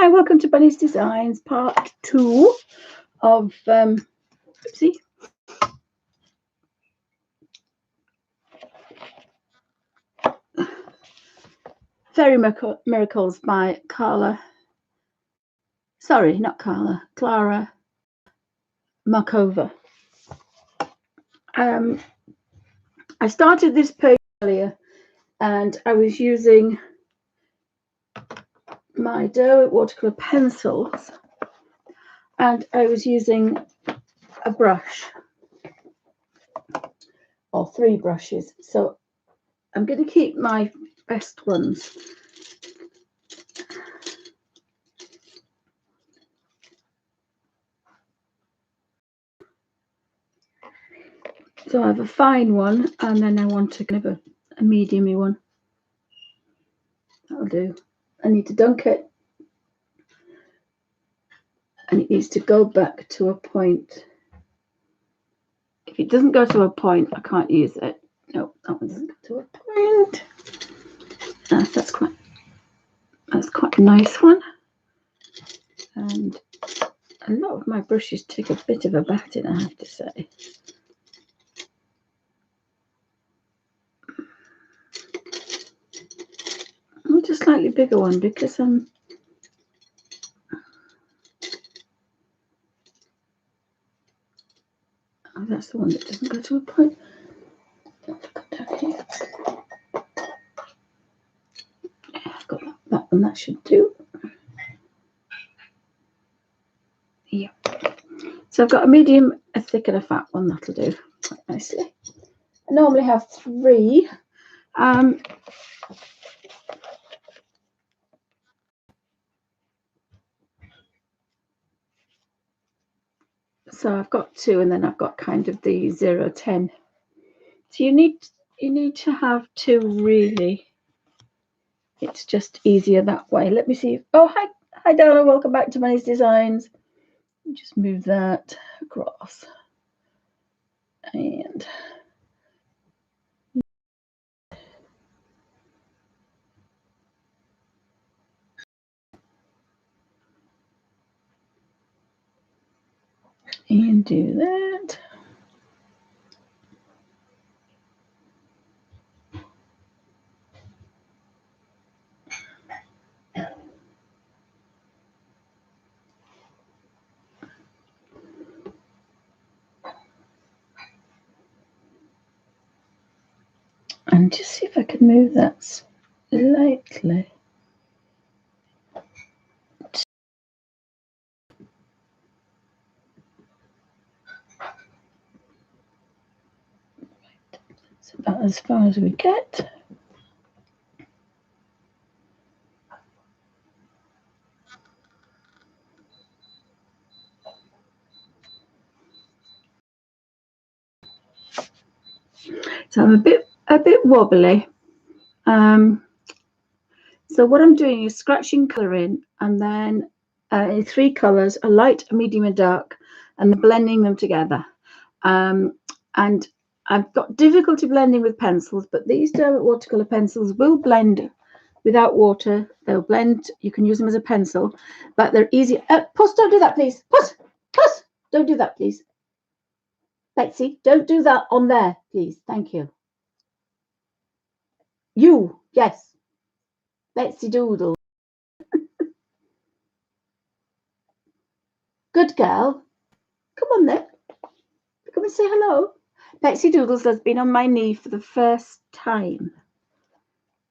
Hi, welcome to Bunny's Designs, part 2 of oopsie. Fairy Miracles by Clara Markova. I started this page earlier and I was using my Derwent watercolor pencils and I was using a brush or 3 brushes, so I'm going to keep my best ones. So I have a fine one and then I want to kind of a medium-y one. That'll do. I need to dunk it and it needs to go back to a point. If it doesn't go to a point, I can't use it. No, that one doesn't go to a point. That's quite a nice one. And a lot of my brushes take a bit of a batting, I have to say. I want a slightly bigger one because oh, that's the one that doesn't go to a point. Down here. Yeah, I've got that one. That should do. Yeah. So I've got a medium, a thick, and a fat one. That'll do quite nicely. I normally have 3. So I've got 2, and then I've got kind of the 0, 10. So you need to have 2 really. It's just easier that way. Let me see. Oh, hi Donna. Welcome back to Bunny's Designs. Just move that across and do that. And just see if I can move that slightly. It's about as far as we get. So I'm a bit wobbly. So what I'm doing is scratching colour in, and then in 3 colours, a light, a medium, and dark, and blending them together. And I've got difficulty blending with pencils, but these Derwent watercolour pencils will blend without water. They'll blend. You can use them as a pencil, but they're easy. Puss, don't do that, please. Puss, don't do that, please. Betsy, don't do that on there, please. Thank you. You, yes. Betsy Doodle. Good girl. Come on then. Come and say hello. Betsy Doodles has been on my knee for the first time.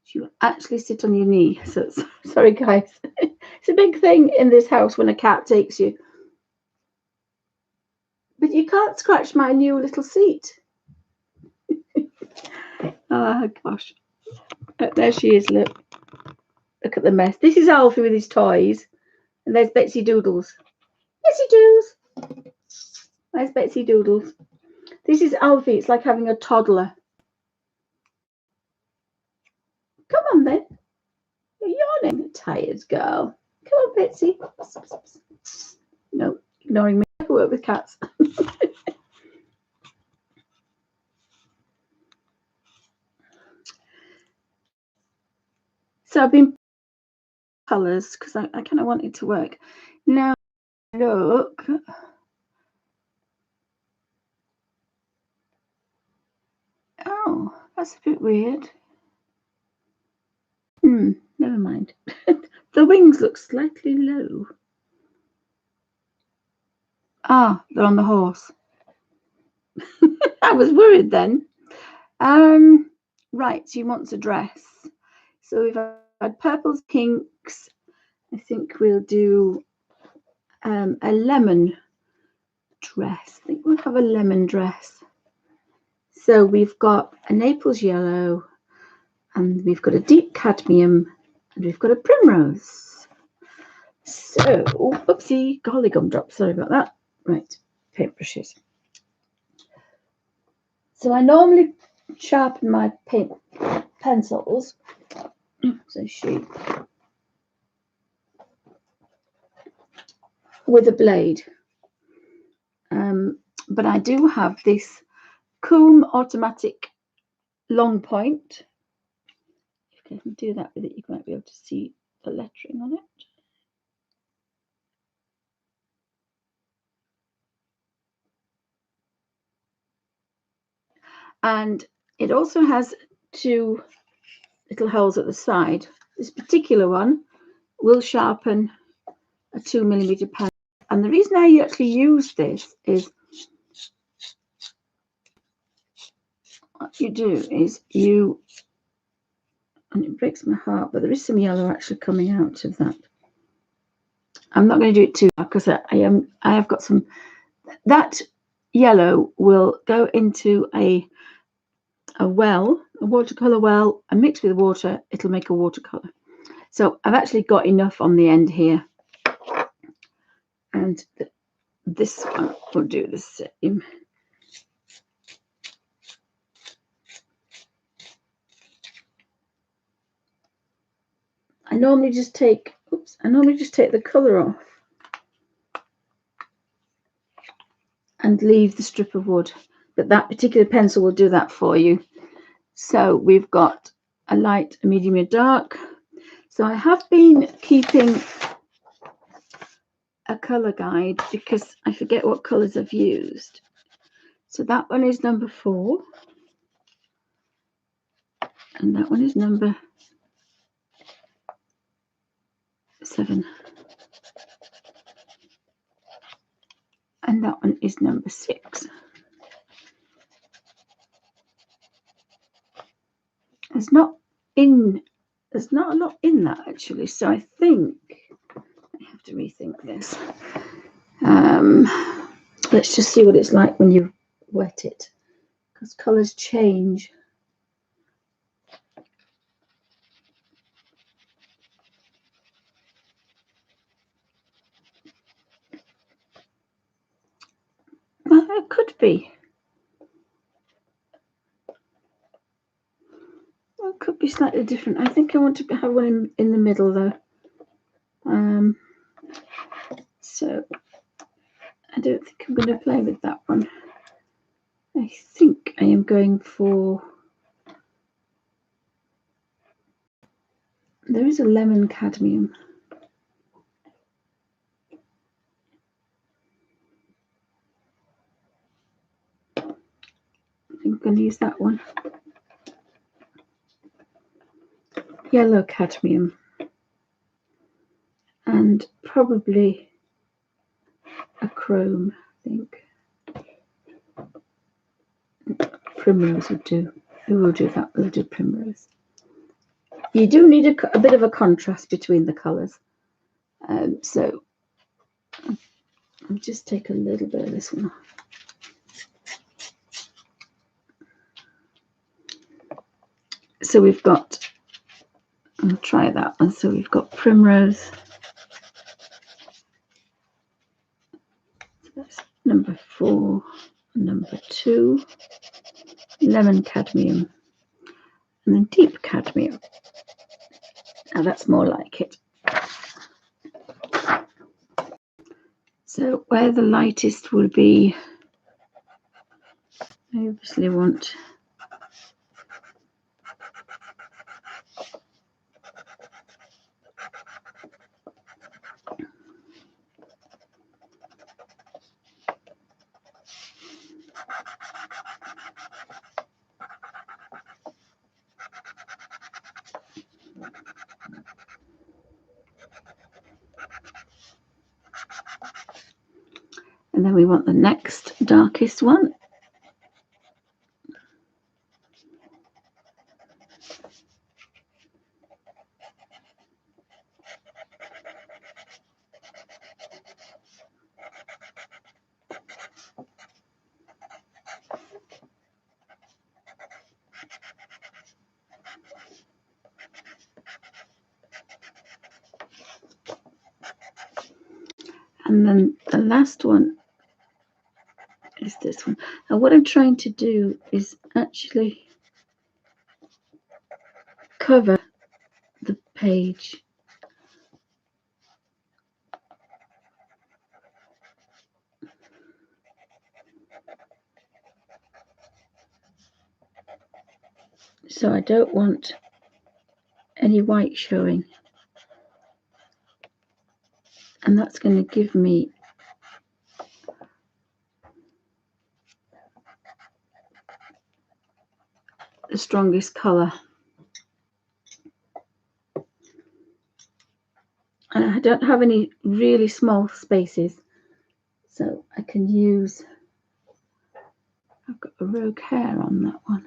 She will actually sit on your knee. So sorry, guys. It's a big thing in this house when a cat takes you. But you can't scratch my new little seat. Oh, gosh. There she is, look. Look at the mess. This is Alfie with his toys. And there's Betsy Doodles. Betsy Doodles. There's Betsy Doodles. This is Alfie. It's like having a toddler. Come on, then. You're yawning. Tired girl. Come on, Betsy. No, ignoring me. I can work with cats. So I've been colours because I kind of want it to work. Now look. Oh, that's a bit weird. Never mind. The wings look slightly low. Ah, they're on the horse. I was worried then. Right, she wants a dress. So we've had purples, pinks. I think we'll do a lemon dress. I think we'll have a lemon dress. So we've got a Naples yellow, and we've got a deep cadmium, and we've got a primrose. So, oopsie, golly gumdrop, sorry about that. Right, paintbrushes. So I normally sharpen my pencils. So with a blade. But I do have this comb automatic long point. If I can do that with it, you might be able to see the lettering on it. And it also has two little holes at the side. This particular one will sharpen a 2mm pen. And the reason I actually use this is what you do is and it breaks my heart, but there is some yellow actually coming out of that. I'm not going to do it too dark because I have got some. That yellow will go into a watercolor well, and mixed with water, it'll make a watercolor. So I've actually got enough on the end here, and this one will do the same. I normally just take the color off and leave the strip of wood, but that particular pencil will do that for you. So we've got a light, a medium, a dark. So I have been keeping a color guide because I forget what colors I've used. So that one is number 4, and that one is number 7, and that one is number 6. There's not a lot in that actually, so I think I have to rethink this. Let's just see what it's like when you wet it, because colors change. Well, it could be. Well, it could be slightly different. I think I want to have one in the middle though. So I don't think I'm going to play with that one. I think I am going for. There is a lemon cadmium. I think I'm going to use that one. Yellow cadmium. And probably a chrome, I think. Primrose would do. Who will do that? We'll do primrose. You do need a bit of a contrast between the colours. So I'll just take a little bit of this one off. So we've got, I'll try that one. So we've got primrose. So that's number 4, number 2, lemon cadmium, and then deep cadmium. Now that's more like it. So where the lightest will be, I obviously want And then we want the next darkest one. And then the last one is this one. And what I'm trying to do is actually cover the page. So I don't want any white showing. And that's going to give me the strongest colour. And I don't have any really small spaces, so I can use, I've got a rogue hair on that one.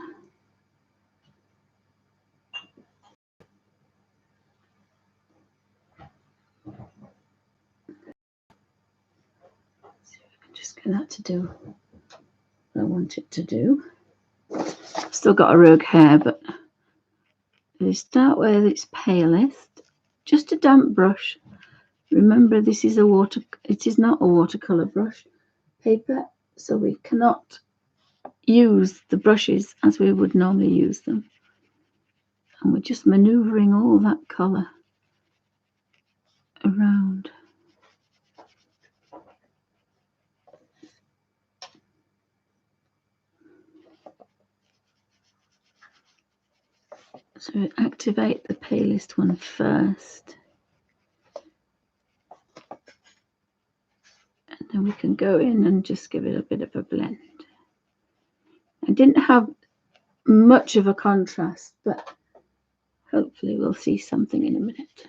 So I can just get that to do what I want it to do. Still got a rogue hair, but we start where it's palest. Just a damp brush. Remember, this is it is not a watercolor brush paper, so we cannot use the brushes as we would normally use them. And we're just maneuvering all that color around. So we activate the palest one first. And then we can go in and just give it a bit of a blend. I didn't have much of a contrast, but hopefully we'll see something in a minute.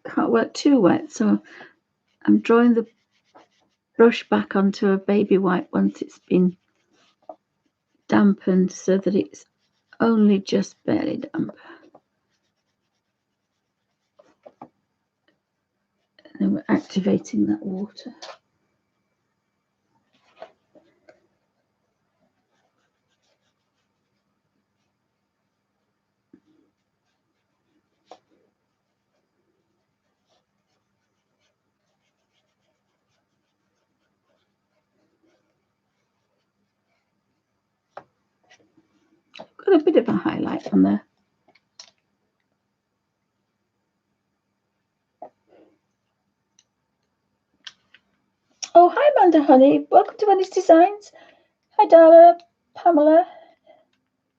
Can't work too wet, so I'm drawing the brush back onto a baby white once it's been dampened so that it's only just barely damp. And then we're activating that water. Got a bit of a highlight on there. Oh, hi, Amanda, honey. Welcome to Wendy's Designs. Hi, Darla, Pamela.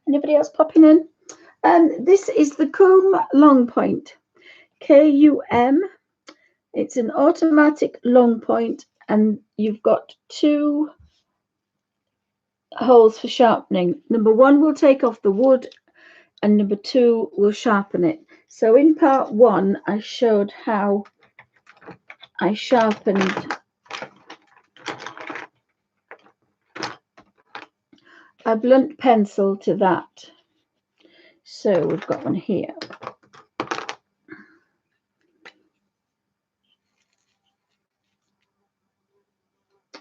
Anybody else popping in? This is the Comb Long Point, KUM. It's an automatic long point, and you've got 2 holes for sharpening. Number 1 will take off the wood, and number 2 will sharpen it. So in part 1, I showed how I sharpened a blunt pencil to that. So we've got one here.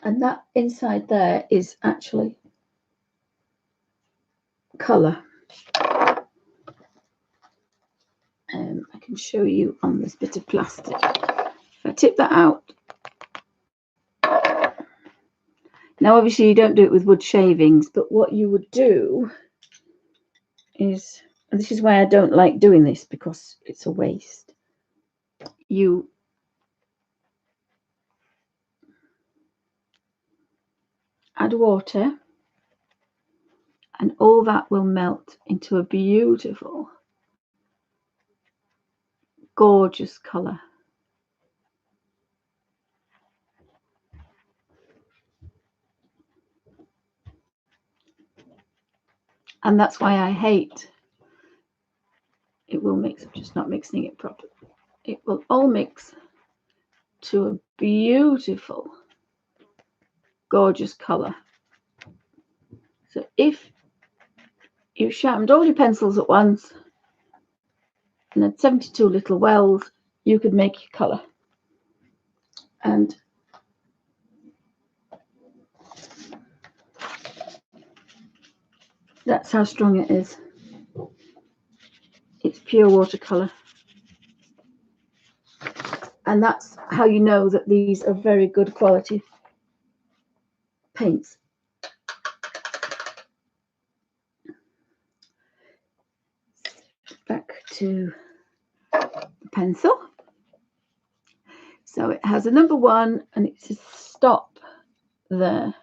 And that inside there is actually colour. I can show you on this bit of plastic. If I tip that out. Now, obviously, you don't do it with wood shavings, but what you would do is, and this is why I don't like doing this because it's a waste. You add water, and all that will melt into a beautiful gorgeous colour. And that's why I hate, it will mix, I'm just not mixing it properly. It will all mix to a beautiful, gorgeous colour. So if you sharpened all your pencils at once and had 72 little wells, you could make your colour. And that's how strong it is. It's pure watercolour. And that's how you know that these are very good quality paints. Back to the pencil. So it has a number 1 and it says stop there.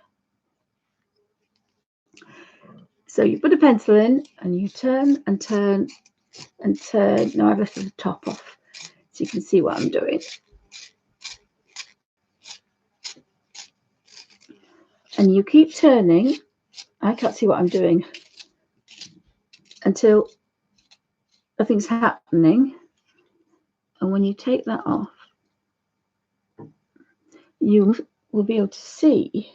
So you put a pencil in and you turn and turn and turn. Now I've left the top off so you can see what I'm doing. And you keep turning. I can't see what I'm doing until nothing's happening. And when you take that off, you will be able to see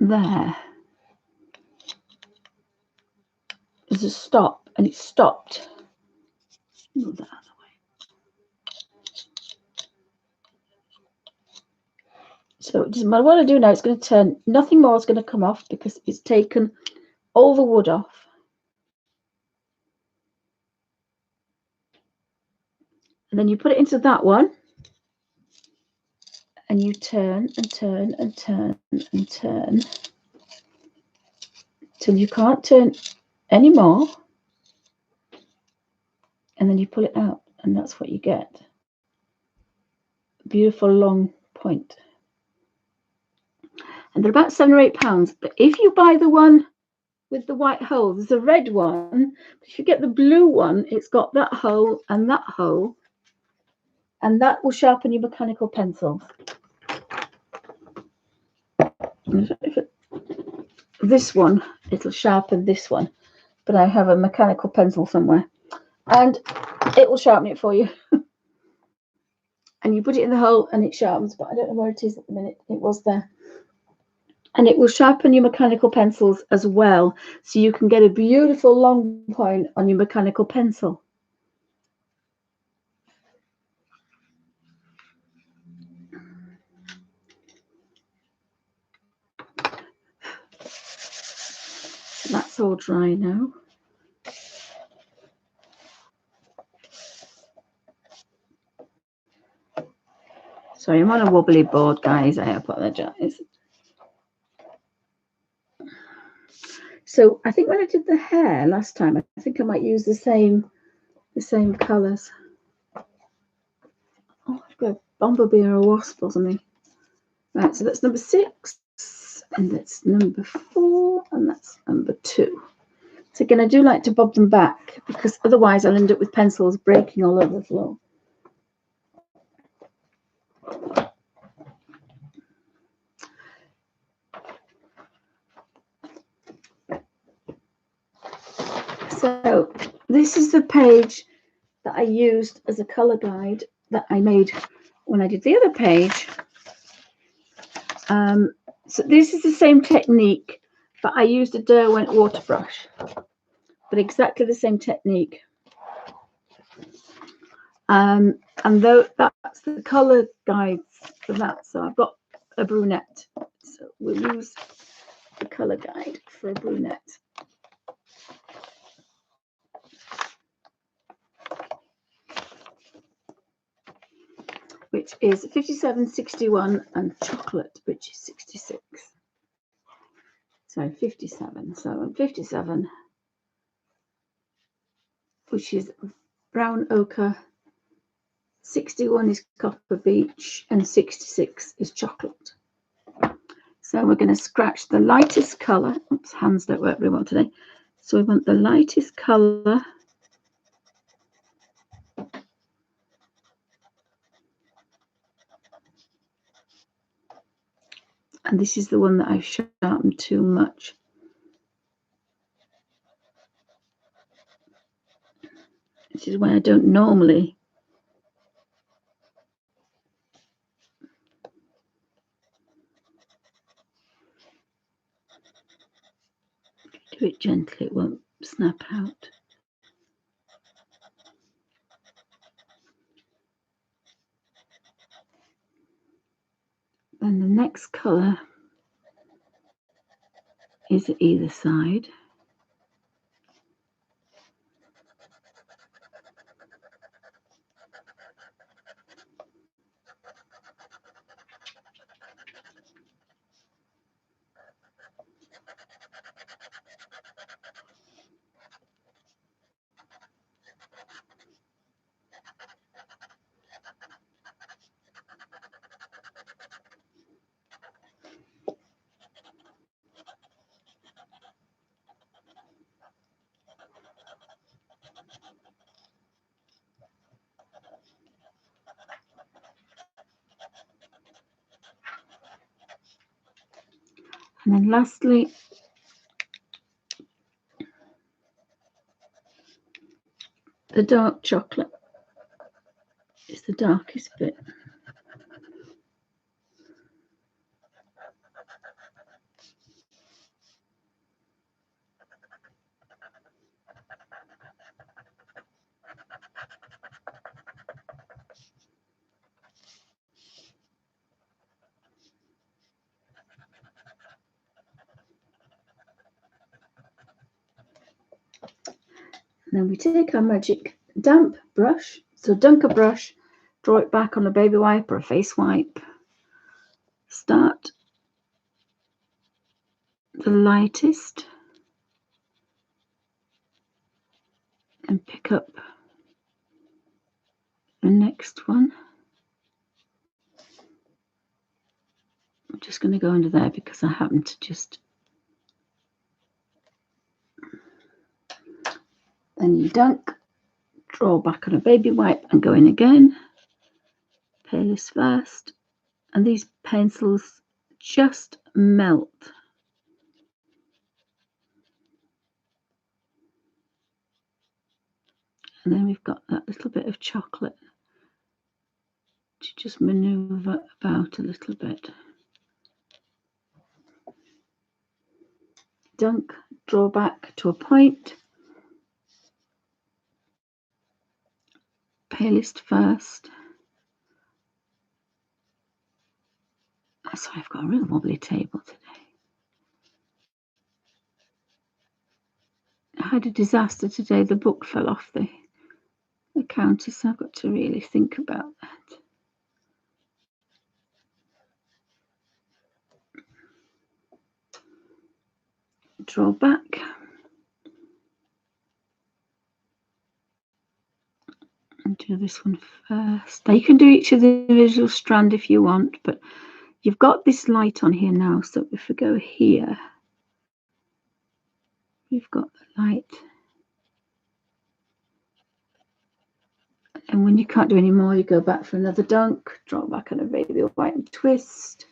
there. There's a stop and it's stopped. Move that out of the way. So it doesn't matter what I do now, it's going to turn. Nothing more is going to come off because it's taken all the wood off. And then you put it into that one and you turn and turn and turn and turn till you can't turn anymore. And then you pull it out and that's what you get. A beautiful long point. And they're about £7 or £8. But if you buy the one with the white hole, there's a red one. If you get the blue one, it's got that hole, and that will sharpen your mechanical pencils. This one, it'll sharpen this one, but I have a mechanical pencil somewhere, and it will sharpen it for you. And you put it in the hole, and it sharpens, but I don't know where it is at the minute. It was there. And it will sharpen your mechanical pencils as well, so you can get a beautiful long point on your mechanical pencil. So that's all dry now. Sorry, I'm on a wobbly board, guys. I apologize. So I think when I did the hair last time, I think I might use the same colours. Oh, I've got a bumblebee or a wasp or something. Right, so that's number 6, and that's number 4, and that's number 2. So again, I do like to bob them back because otherwise I'll end up with pencils breaking all over the floor. So this is the page that I used as a colour guide that I made when I did the other page. So this is the same technique, but I used a Derwent water brush, but exactly the same technique. And though that's the colour guides for that. So I've got a brunette. So we'll use the colour guide for a brunette. Which is 57, 61, and chocolate, which is 66. So 57. So on 57, which is brown ochre, 61 is copper beech, and 66 is chocolate. So we're going to scratch the lightest colour. Oops, hands don't work very well today. So we want the lightest colour And this is the one that I've sharpened too much. This is where I don't normally do it gently, it won't snap out. Then the next colour is at either side. And then lastly, the dark chocolate is the darkest bit. And then we take our magic damp brush, so dunk a brush, draw it back on a baby wipe or a face wipe. Start the lightest and pick up the next one. I'm just going to go under there because I happen to just... Then you dunk, draw back on a baby wipe and go in again. Palest first. And these pencils just melt. And then we've got that little bit of chocolate to just maneuver about a little bit. Dunk, draw back to a point. Palest first. Sorry, I've got a real wobbly table today. I had a disaster today. The book fell off the counter, so I've got to really think about that. Draw back. And do this one first. Now you can do each of the individual strand if you want, but you've got this light on here now, so if we go here, we've got the light. And when you can't do any more, you go back for another dunk, draw back on a baby white and twist.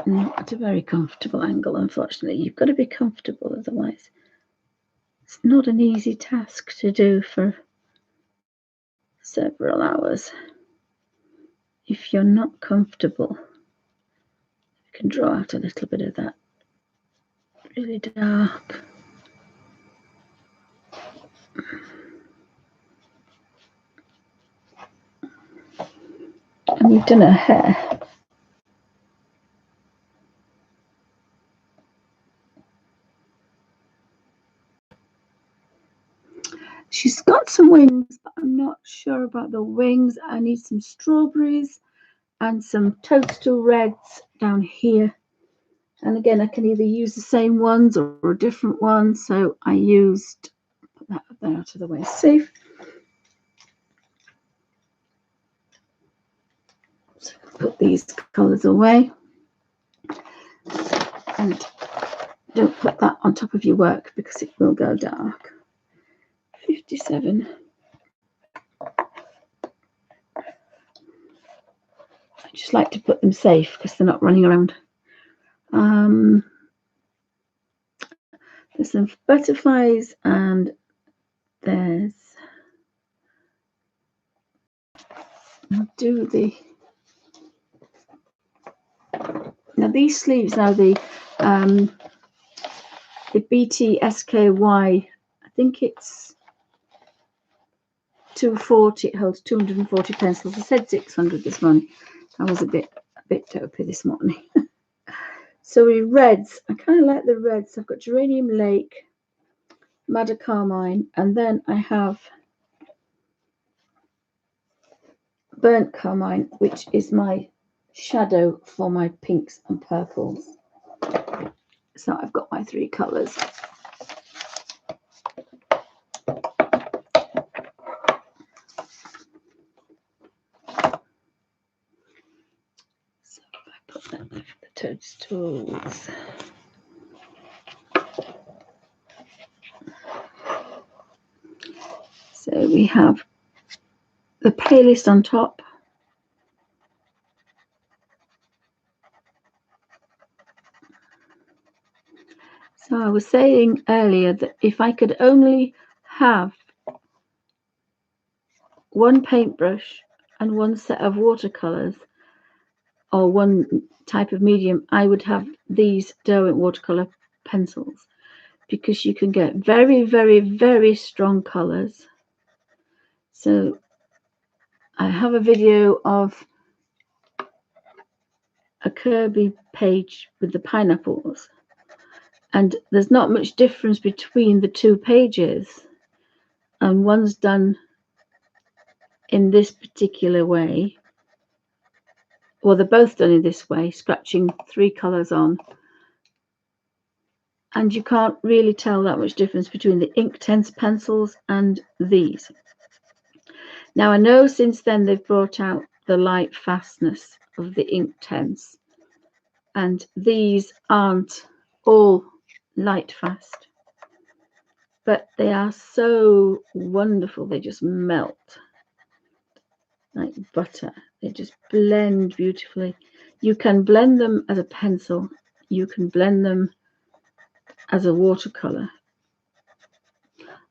Not at a very comfortable angle, unfortunately. You've got to be comfortable, otherwise it's not an easy task to do for several hours. If you're not comfortable, you can draw out a little bit of that really dark. And we've done her hair. She's got some wings, but I'm not sure about the wings. I need some strawberries and some toadstool reds down here And again, I can either use the same ones or a different one. So I used, put that out of the way, safe. So put these colours away. And don't put that on top of your work because it will go dark. 57. I just like to put them safe because they're not running around. There's some butterflies and there's, I'll do the, now these sleeves, now the BTSKY, I think it's 240, it holds 240 pencils. I said 600 this morning. I was a bit dopey this morning. So we reds, I kind of like the reds. I've got Geranium Lake, Madder Carmine, and then I have Burnt Carmine, which is my shadow for my pinks and purples. So I've got my 3 colours. So if I put that there for the toadstools. So we have the playlist on top. So I was saying earlier that if I could only have one paintbrush and one set of watercolors or one type of medium, I would have these Derwent watercolor pencils because you can get very, very, very strong colors. So I have a video of a Kirby page with the pineapples, and there's not much difference between the 2 pages, and one's done in this particular way, well, they're both done in this way, scratching 3 colors on, and you can't really tell that much difference between the Inktense pencils and these. Now I know since then they've brought out the light fastness of the Inktense, and these aren't all light fast, but they are so wonderful. They just melt like butter. They just blend beautifully. You can blend them as a pencil, you can blend them as a watercolor,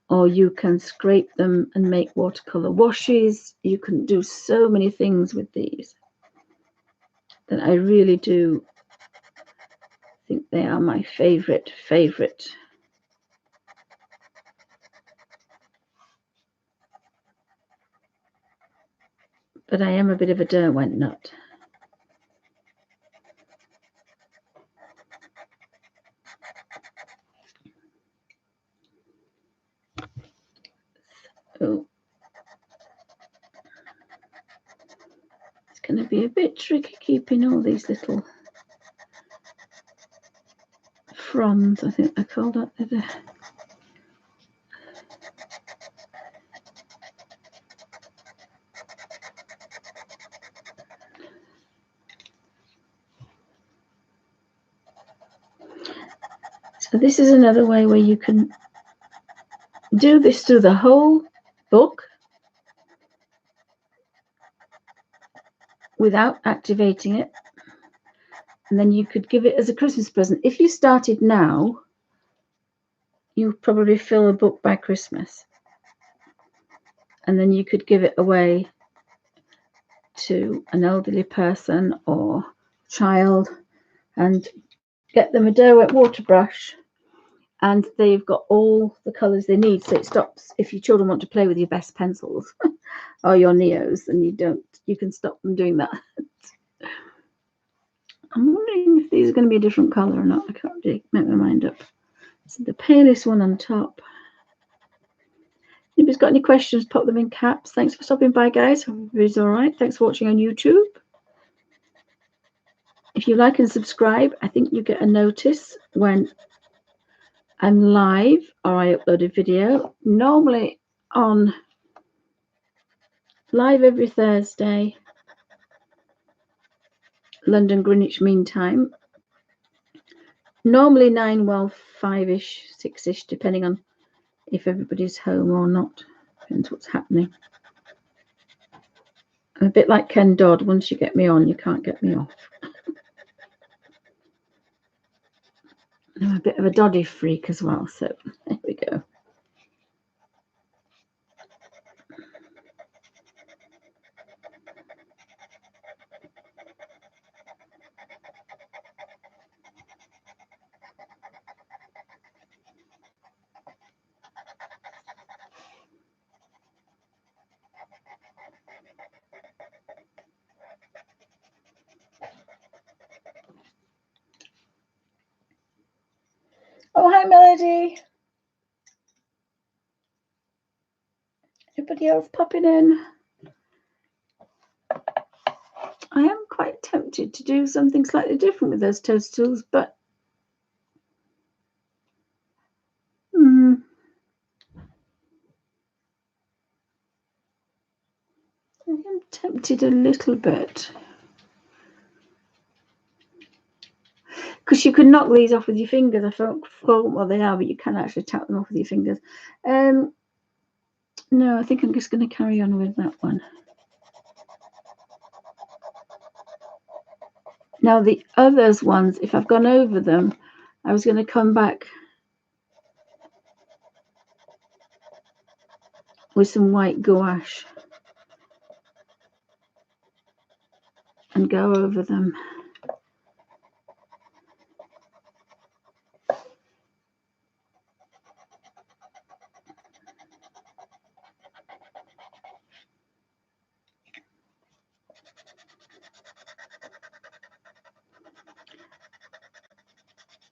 or you can scrape them and make watercolor washes. You can do so many things with these that I really do think they are my favorite. But I am a bit of a Derwent nut. So it's going to be a bit tricky keeping all these little fronds, I think they're called up there. So this is another way where you can do this through the whole book without activating it, and then you could give it as a Christmas present. If you started now, you probably fill a book by Christmas, and then you could give it away to an elderly person or child and get them a Derwent water brush, and they've got all the colours they need. So it stops if your children want to play with your best pencils or your Neos, and you can stop them doing that. I'm wondering if these are going to be a different colour or not. I can't really make my mind up. So the palest one on top. If anybody's got any questions, pop them in caps. Thanks for stopping by, guys. Hope everybody's all right. Thanks for watching on YouTube. If you like and subscribe, I think you get a notice when I'm live or I upload a video. Normally on live every Thursday, London Greenwich Mean Time. Normally 9, well, 5-ish, 6-ish, depending on if everybody's home or not. Depends what's happening. I'm a bit like Ken Dodd. Once you get me on, you can't get me off. I'm a bit of a Doddy freak as well, so there we go. Oh, hi, Melody. Everybody else popping in? I am quite tempted to do something slightly different with those toadstools, but I am tempted a little bit. Because you could knock these off with your fingers. I forgot what they are, but you can actually tap them off with your fingers. No, I think I'm just going to carry on with that one. Now the others ones, if I've gone over them, I was going to come back with some white gouache and go over them.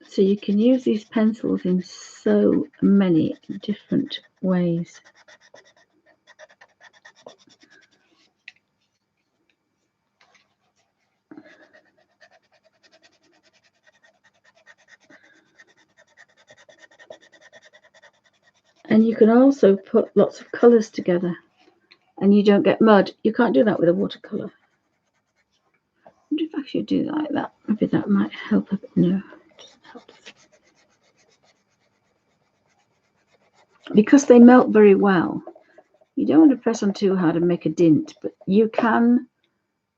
So you can use these pencils in so many different ways. And you can also put lots of colours together and you don't get mud. You can't do that with a watercolour. I wonder if I should do that like that. Maybe that might help a bit. No, it doesn't help. Because they melt very well, you don't want to press on too hard and make a dint, but you can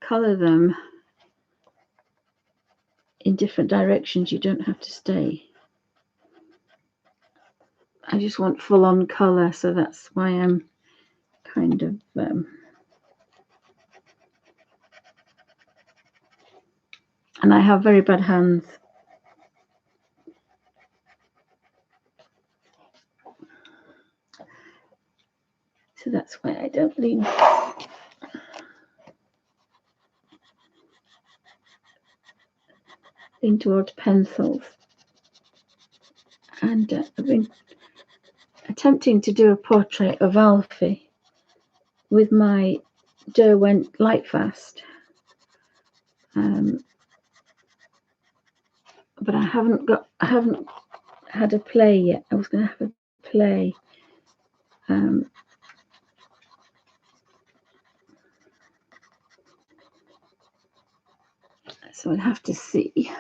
colour them in different directions. You don't have to stay. I just want full-on colour, so that's why I'm kind of and I have very bad hands. So that's why I don't lean towards pencils. And I've been attempting to do a portrait of Alfie with my Derwent Lightfast. But I haven't had a play yet. I was going to have a play. So I'd have to see.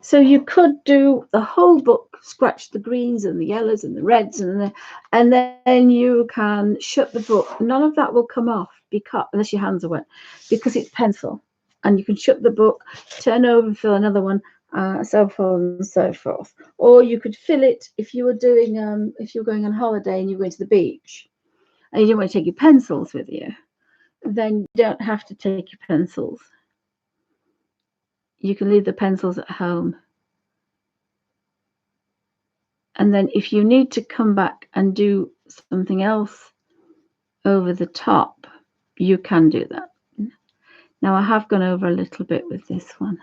So you could do the whole book, scratch the greens and the yellows and the reds, and then you can shut the book. None of that will come off because unless your hands are wet, because it's pencil, and you can shut the book, turn over, and fill another one, so forth and so forth. Or you could fill it if you were doing if you were going on holiday and you were going to the beach, and you didn't want to take your pencils with you, then you don't have to take your pencils. You can leave the pencils at home. And then if you need to come back and do something else over the top, you can do that. Now I have gone over a little bit with this one.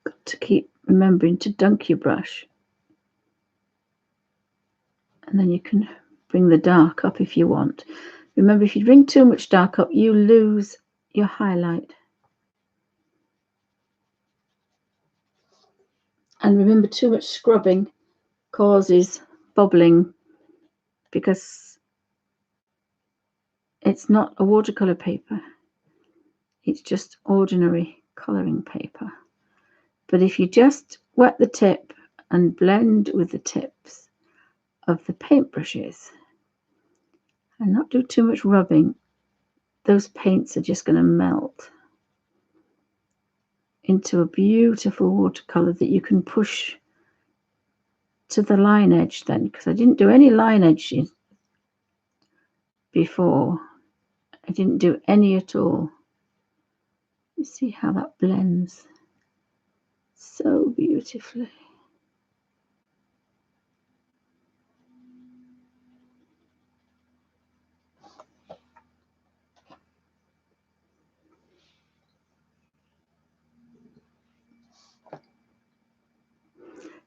Got to keep remembering to dunk your brush. And then you can bring the dark up if you want. Remember, if you bring too much dark up, you lose your highlight. And remember, too much scrubbing causes bubbling, because it's not a watercolor paper. It's just ordinary colouring paper. But if you just wet the tip and blend with the tips of the paintbrushes and not do too much rubbing, those paints are just going to melt into a beautiful watercolor that you can push to the line edge then, because I didn't do any line edges before. I didn't do any at all. You see how that blends so beautifully.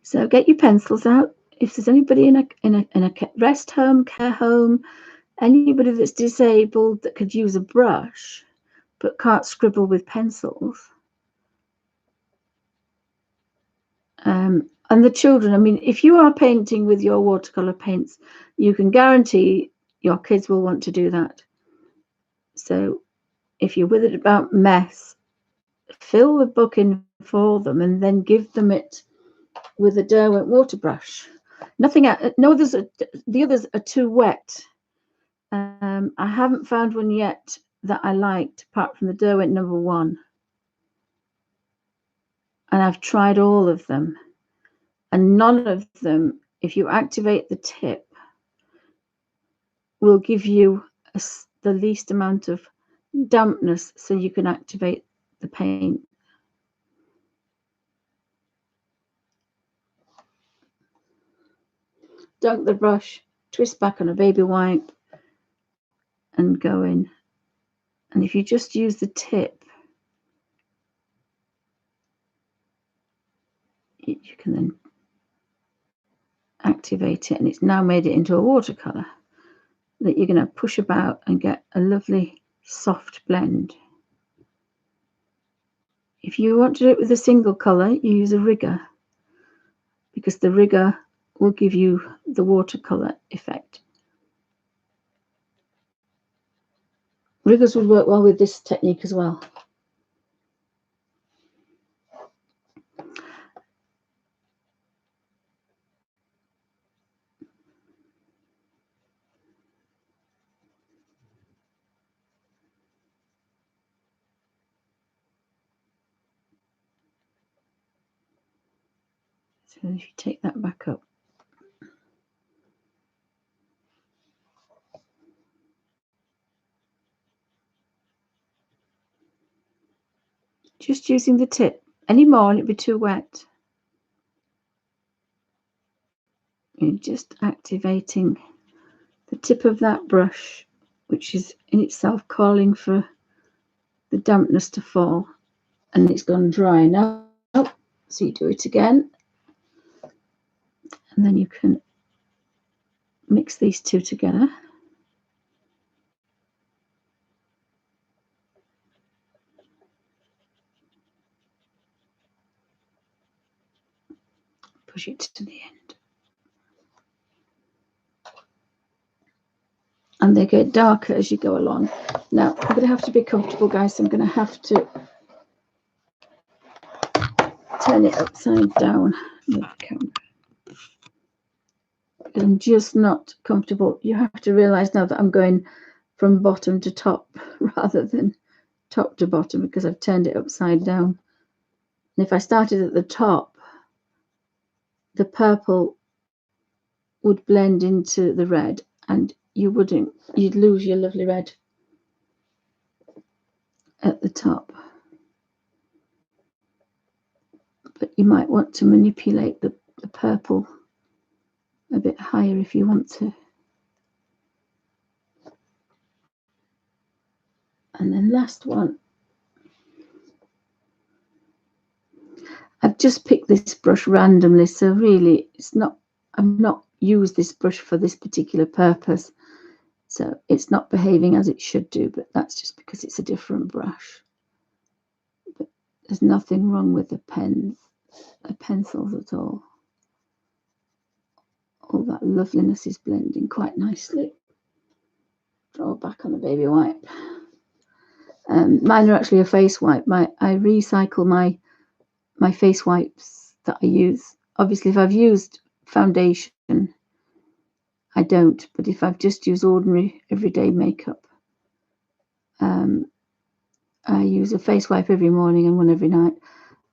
So get your pencils out. If there's anybody in a rest home, care home, anybody that's disabled that could use a brush but can't scribble with pencils, and the children, I mean, if you are painting with your watercolor paints, you can guarantee your kids will want to do that. So if you're worried about mess, fill the book in for them and then give them it with a Derwent water brush. Nothing, no others, the others are too wet. I haven't found one yet that I liked apart from the Derwent #1. And I've tried all of them. And none of them, if you activate the tip, will give you the least amount of dampness so you can activate the paint. Dunk the brush, twist back on a baby wipe, and go in. And if you just use the tip, you can then activate it, and it's now made it into a watercolor that you're going to push about and get a lovely soft blend. If you want to do it with a single color, you use a rigger, because the rigger will give you the watercolor effect. Riggers would work well with this technique as well. So if you take that back up, just using the tip. Any more and it'd be too wet. You're just activating the tip of that brush, which is in itself calling for the dampness to fall, and it's gone dry now. So you do it again, and then you can mix these two together. Push it to the end. And they get darker as you go along. Now, I'm going to have to be comfortable, guys. So I'm going to have to turn it upside down. I'm just not comfortable. You have to realize now that I'm going from bottom to top rather than top to bottom, because I've turned it upside down. And if I started at the top, the purple would blend into the red, and you'd lose your lovely red at the top. But you might want to manipulate the purple a bit higher if you want to. And then last one. I've just picked this brush randomly, so really I'm not use this brush for this particular purpose. So it's not behaving as it should do, but that's just because it's a different brush. But there's nothing wrong with the pencils at all. All that loveliness is blending quite nicely. Draw back on the baby wipe. Mine are actually a face wipe. I recycle my face wipes that I use. Obviously, if I've used foundation, I don't. But if I've just used ordinary everyday makeup, I use a face wipe every morning and one every night.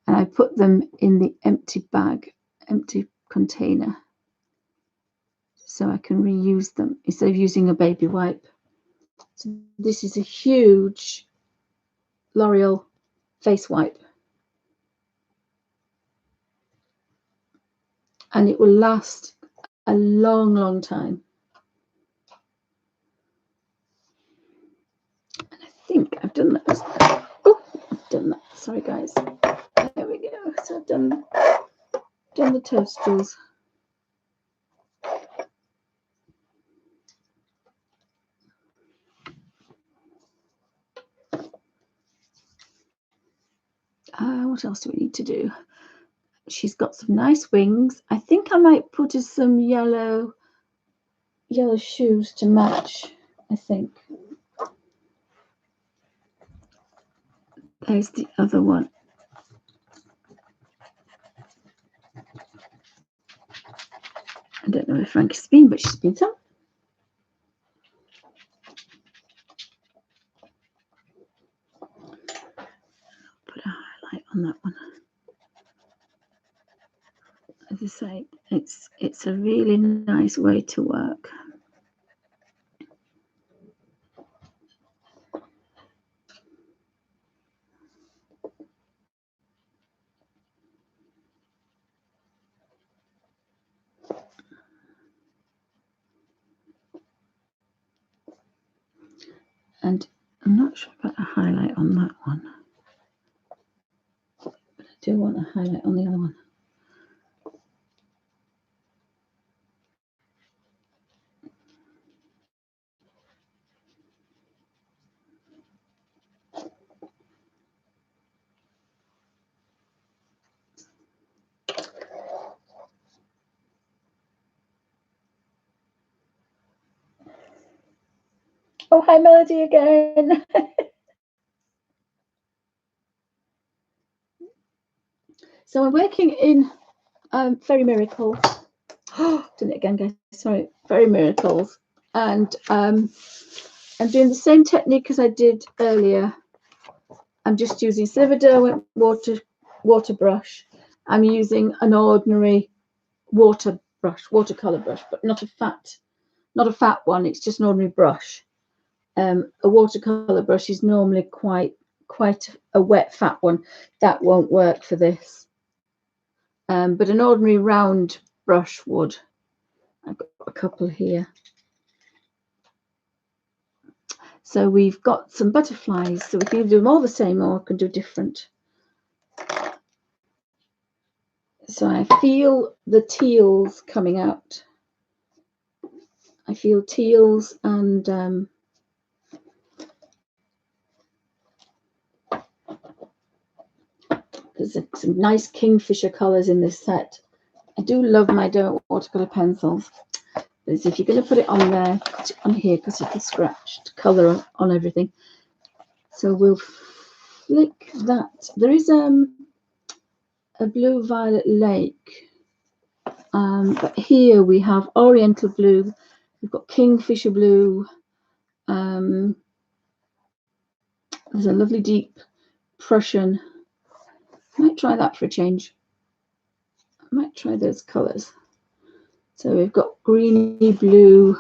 And I put them in the empty bag, empty container, so I can reuse them instead of using a baby wipe. So this is a huge L'Oreal face wipe. And it will last a long, long time. And I think I've done that. Oh, I've done that. Sorry, guys. There we go. So I've done the toadstools. What else do we need to do? She's got some nice wings. I think I might put some yellow shoes to match, I think. There's the other one. I don't know where Frankie's been, but she's been some. Put a highlight on that one. As I say, it's a really nice way to work. And I'm not sure about a highlight on that one, but I do want a highlight on the other one. Oh, hi, Melody again. So I'm working in Fairy Miracles. Done it again, guys. Sorry, Fairy Miracles. And I'm doing the same technique as I did earlier. I'm just using, instead of a Derwent water brush, I'm using an ordinary watercolor brush, but not a fat one. It's just an ordinary brush. A watercolor brush is normally quite a wet fat one. That won't work for this. But an ordinary round brush would. I've got a couple here. So we've got some butterflies. So we can do them all the same, or we can do different. So I feel the teals coming out. I feel teals and there's some nice kingfisher colours in this set. I do love my Derwent watercolour pencils. But if you're going to put it on there, put it on here because it'll scratch the colour on everything. So we'll flick that. There is a blue violet lake. But here we have oriental blue. We've got kingfisher blue. There's a lovely deep Prussian. I might try that for a change. I might try those colours. So we've got greeny blue.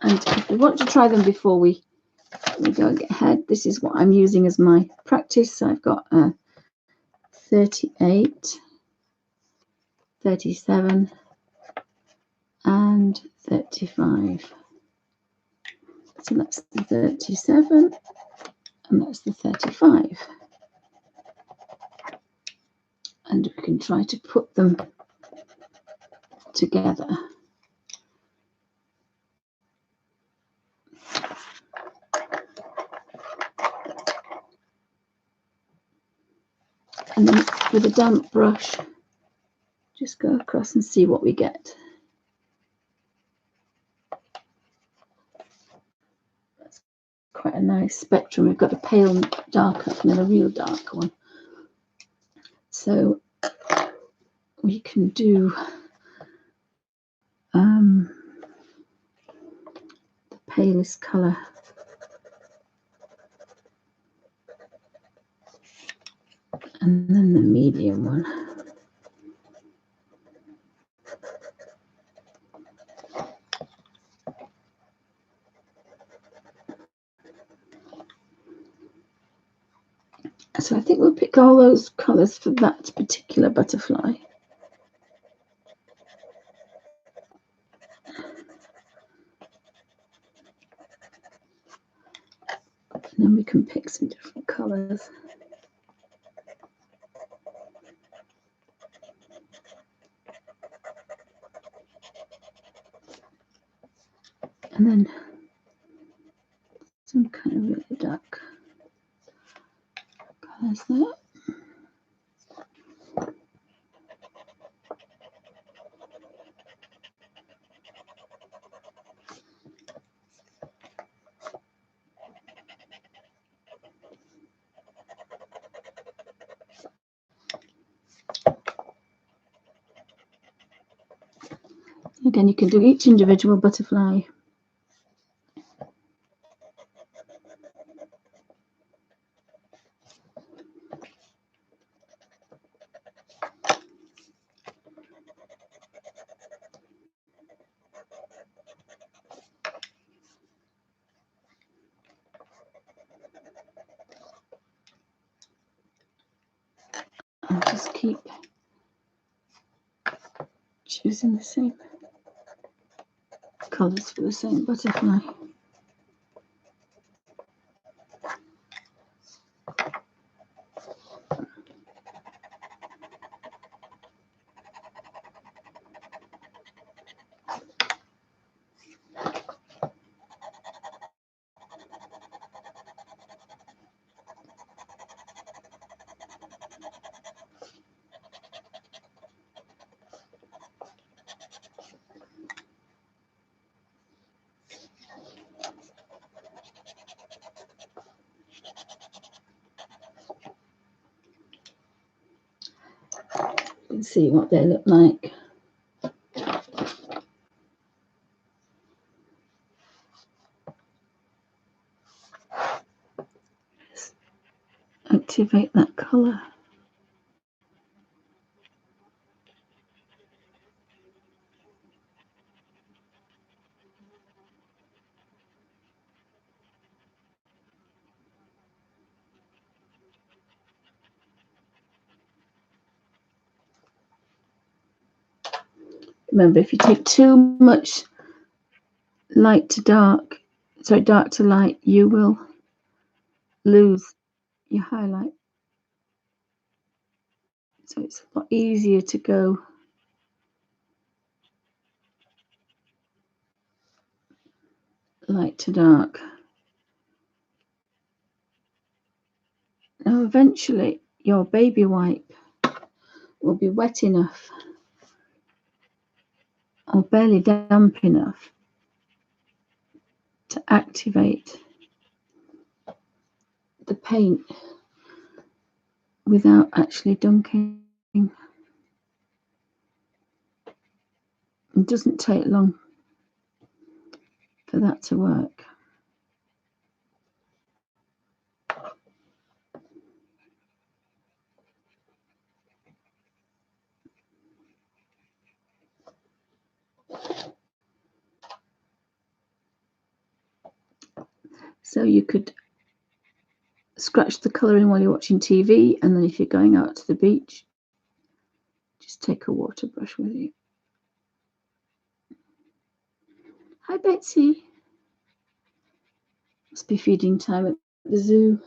And if we want to try them before we go and get ahead, this is what I'm using as my practice. So I've got 38, 37 and 35. So that's the 37 and that's the 35. And we can try to put them together. And then with a damp brush, just go across and see what we get. That's quite a nice spectrum. We've got a pale dark and then a real dark one. So we can do the palest colour. And then the medium one. So I think we'll pick all those colours for that particular butterfly. And then we can pick some different colours. And then some kind of really dark colours there. Again, you can do each individual butterfly. I'll just keep choosing the same colours for the same butterfly. You can see what they look like. Just activate that colour. Remember, if you take too much light to dark, sorry, dark to light, you will lose your highlight. So it's a lot easier to go light to dark. Now, eventually, your baby wipe will be wet enough or barely damp enough to activate the paint without actually dunking. It doesn't take long for that to work. So you could scratch the colour in while you're watching TV, and then if you're going out to the beach, just take a water brush with you. Hi, Betsy. Must be feeding time at the zoo.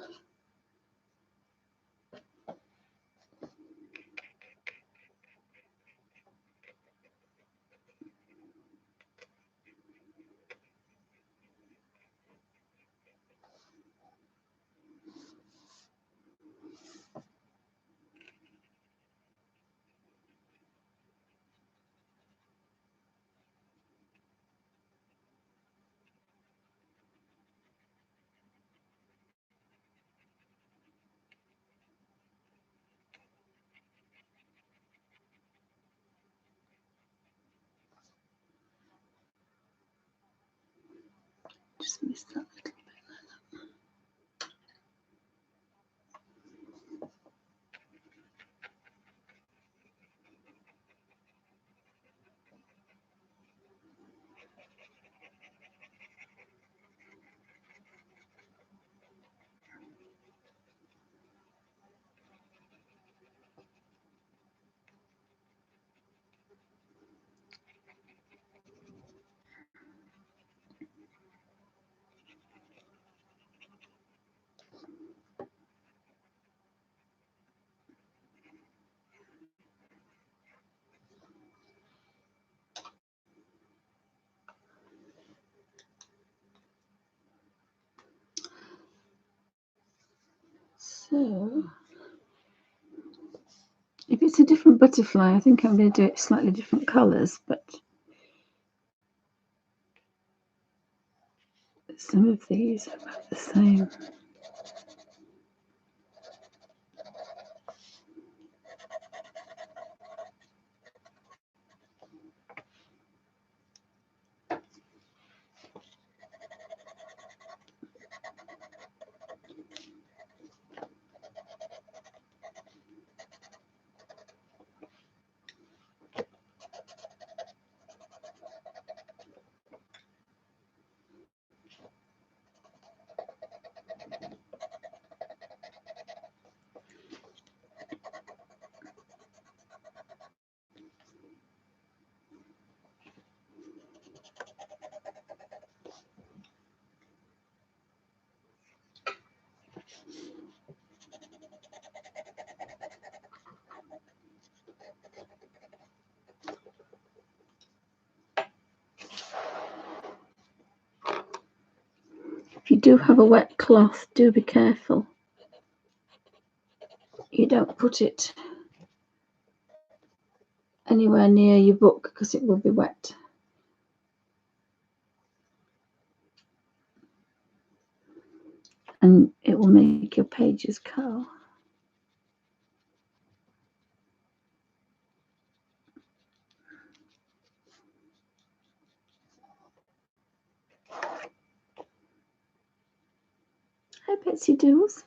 just missed that little bit. So, if it's a different butterfly, I think I'm going to do it slightly different colours, but some of these are about the same. If you do have a wet cloth, do be careful. You don't put it anywhere near your book because it will be wet. And it will make your pages curl. Hi, Betsy Doos.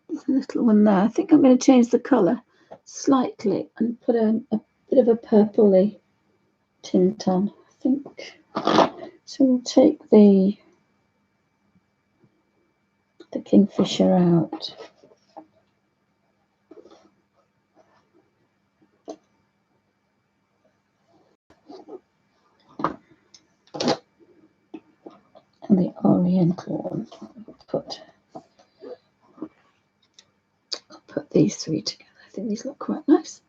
There's a little one there. I think I'm going to change the colour slightly and put a bit of a purpley tint on, I think. So we'll take the kingfisher out. And the oriental one. I'll put these three together. I think these look quite nice.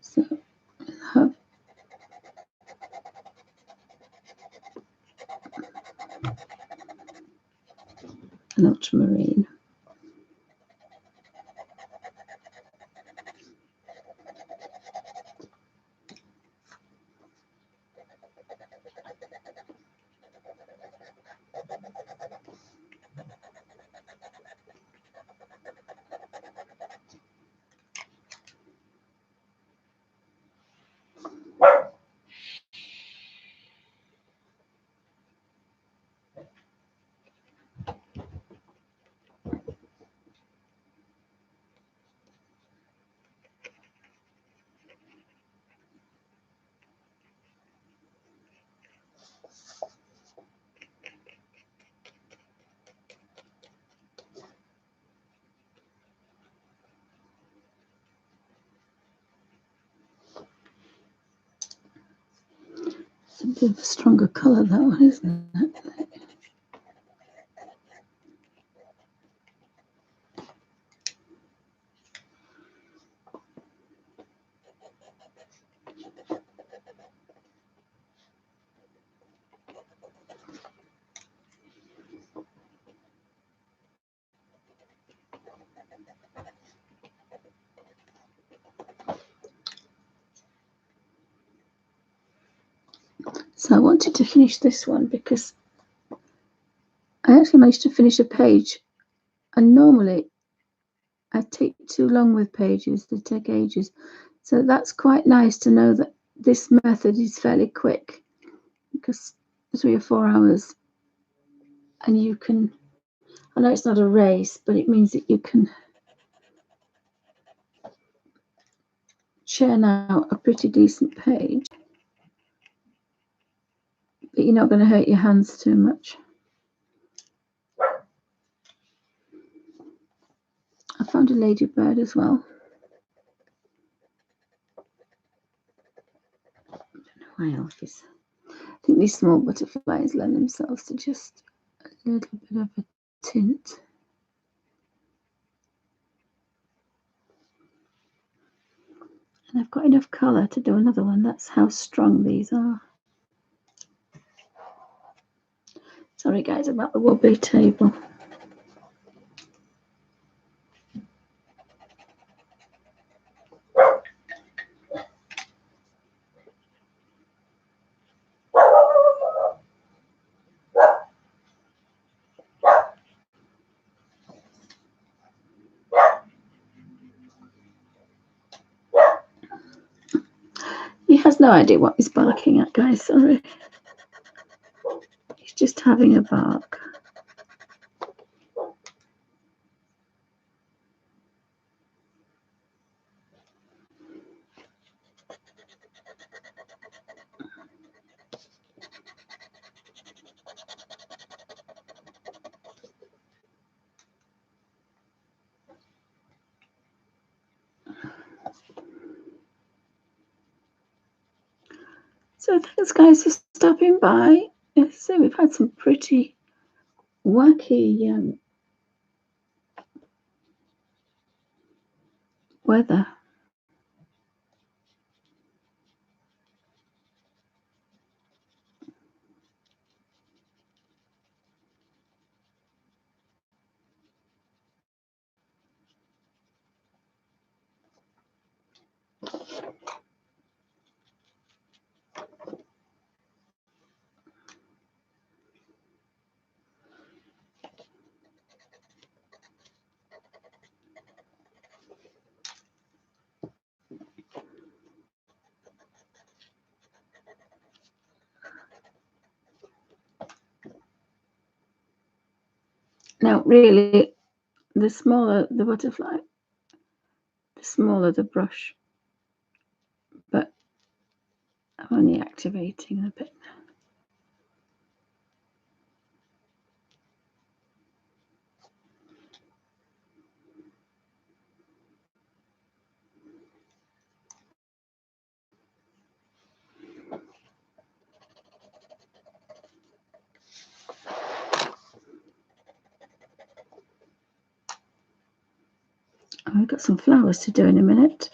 So I'll have an ultramarine. bit of a stronger colour, that one, isn't it? So I wanted to finish this one because I actually managed to finish a page, and normally I take too long with pages, they take ages. So that's quite nice to know that this method is fairly quick, because 3 or 4 hours, and you can, I know it's not a race, but it means that you can churn out a pretty decent page, but you're not going to hurt your hands too much. I found a ladybird as well. I don't know why else. I think these small butterflies lend themselves to just a little bit of a tint. And I've got enough colour to do another one. That's how strong these are. Sorry guys about the wobbly table. He has no idea what he's barking at, guys, sorry. He's just having a bark. So thanks guys for stopping by. So we've had some pretty wacky weather. Now really, the smaller the butterfly, the smaller the brush, but I'm only activating a bit. I've got some flowers to do in a minute.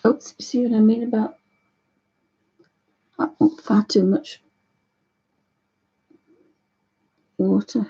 Oops, see what I mean about far too much water.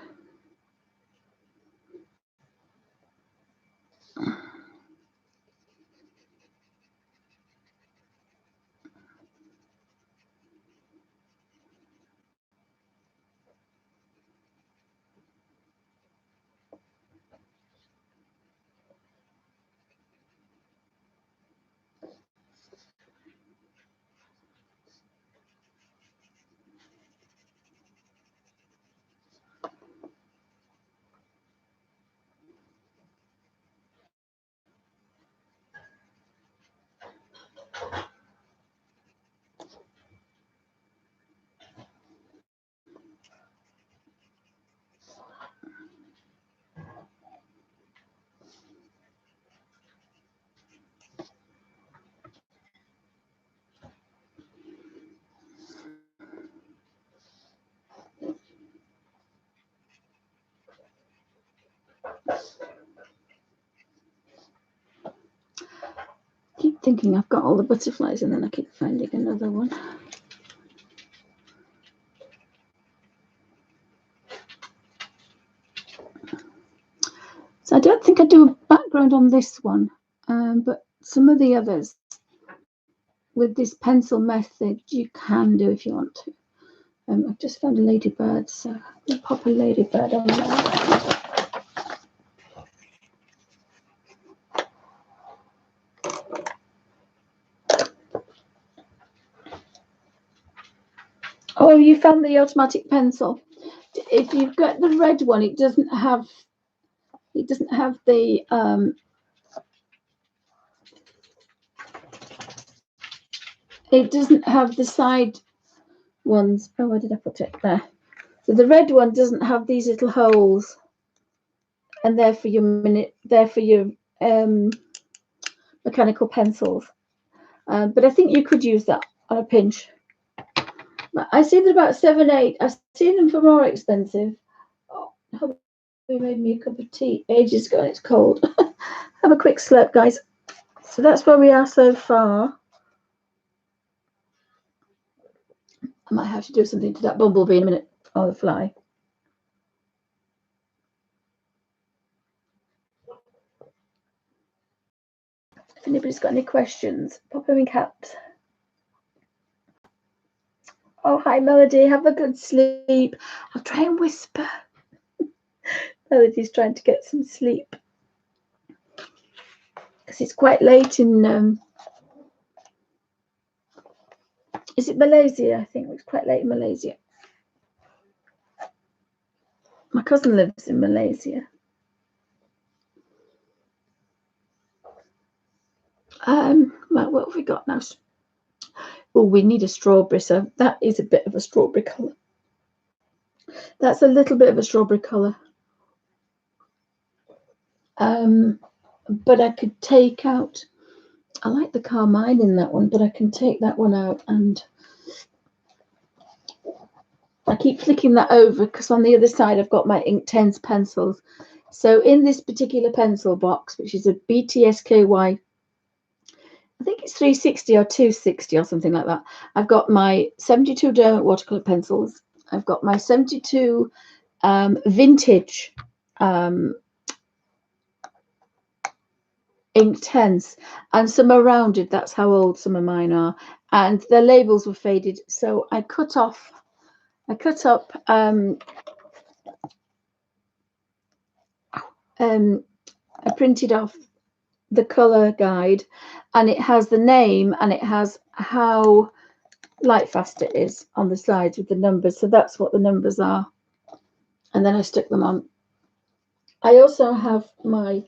Keep thinking I've got all the butterflies, and then I keep finding another one. So I don't think I do a background on this one, but some of the others with this pencil method you can do if you want to. I've just found a ladybird, so I'll pop a ladybird on there. Oh, you found the automatic pencil. If you've got the red one, it doesn't have the it doesn't have the side ones. Oh, where did I put it? There. So the red one doesn't have these little holes, and they're for your mechanical pencils. But I think you could use that on a pinch. I see them about 7, 8. I've seen them for more expensive. Oh, we made me a cup of tea ages ago and it's cold. Have a quick slurp, guys. So that's where we are so far. I might have to do something to that bumblebee in a minute, or the fly. If anybody's got any questions, pop them in caps. Oh, hi, Melody. Have a good sleep. I'll try and whisper. Melody's trying to get some sleep because it's quite late in. Is it Malaysia? I think it's quite late in Malaysia. My cousin lives in Malaysia. Well, what have we got now? Oh, we need a strawberry. So that is a bit of a strawberry colour. That's a little bit of a strawberry colour. But I could take out, I like the carmine in that one, but I can take that one out, and I keep flicking that over because on the other side I've got my Inktense pencils. So in this particular pencil box, which is a BTSKY, I think it's 360 or 260 or something like that, I've got my 72 Derwent watercolor pencils. I've got my 72 vintage Inktense, and some are rounded. That's how old some of mine are, and their labels were faded. So I cut up. I printed off the color guide, and it has the name and it has how light fast it is on the sides with the numbers. So that's what the numbers are, and then I stuck them on. I also have my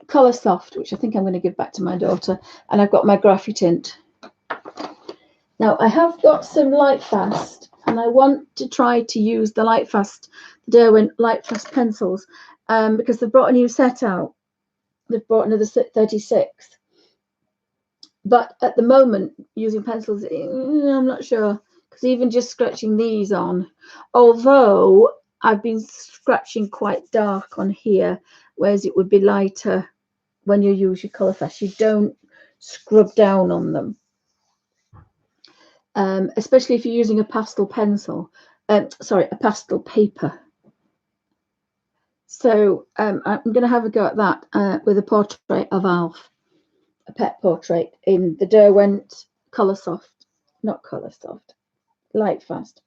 Color Soft, which I think I'm going to give back to my daughter, and I've got my Graphy Tint. Now I have got some light fast, and I want to try to use the light fast, the Derwent light fast pencils, because they've brought a new set out. They've brought another 36, but at the moment using pencils, I'm not sure, because even just scratching these on, although I've been scratching quite dark on here, whereas it would be lighter when you use your Colour Fast. You don't scrub down on them, especially if you're using a pastel pencil. Sorry, a pastel paper. So I'm going to have a go at that with a portrait of Alf, a pet portrait in the Derwent Colour Soft, not Colour Soft, Light Fast.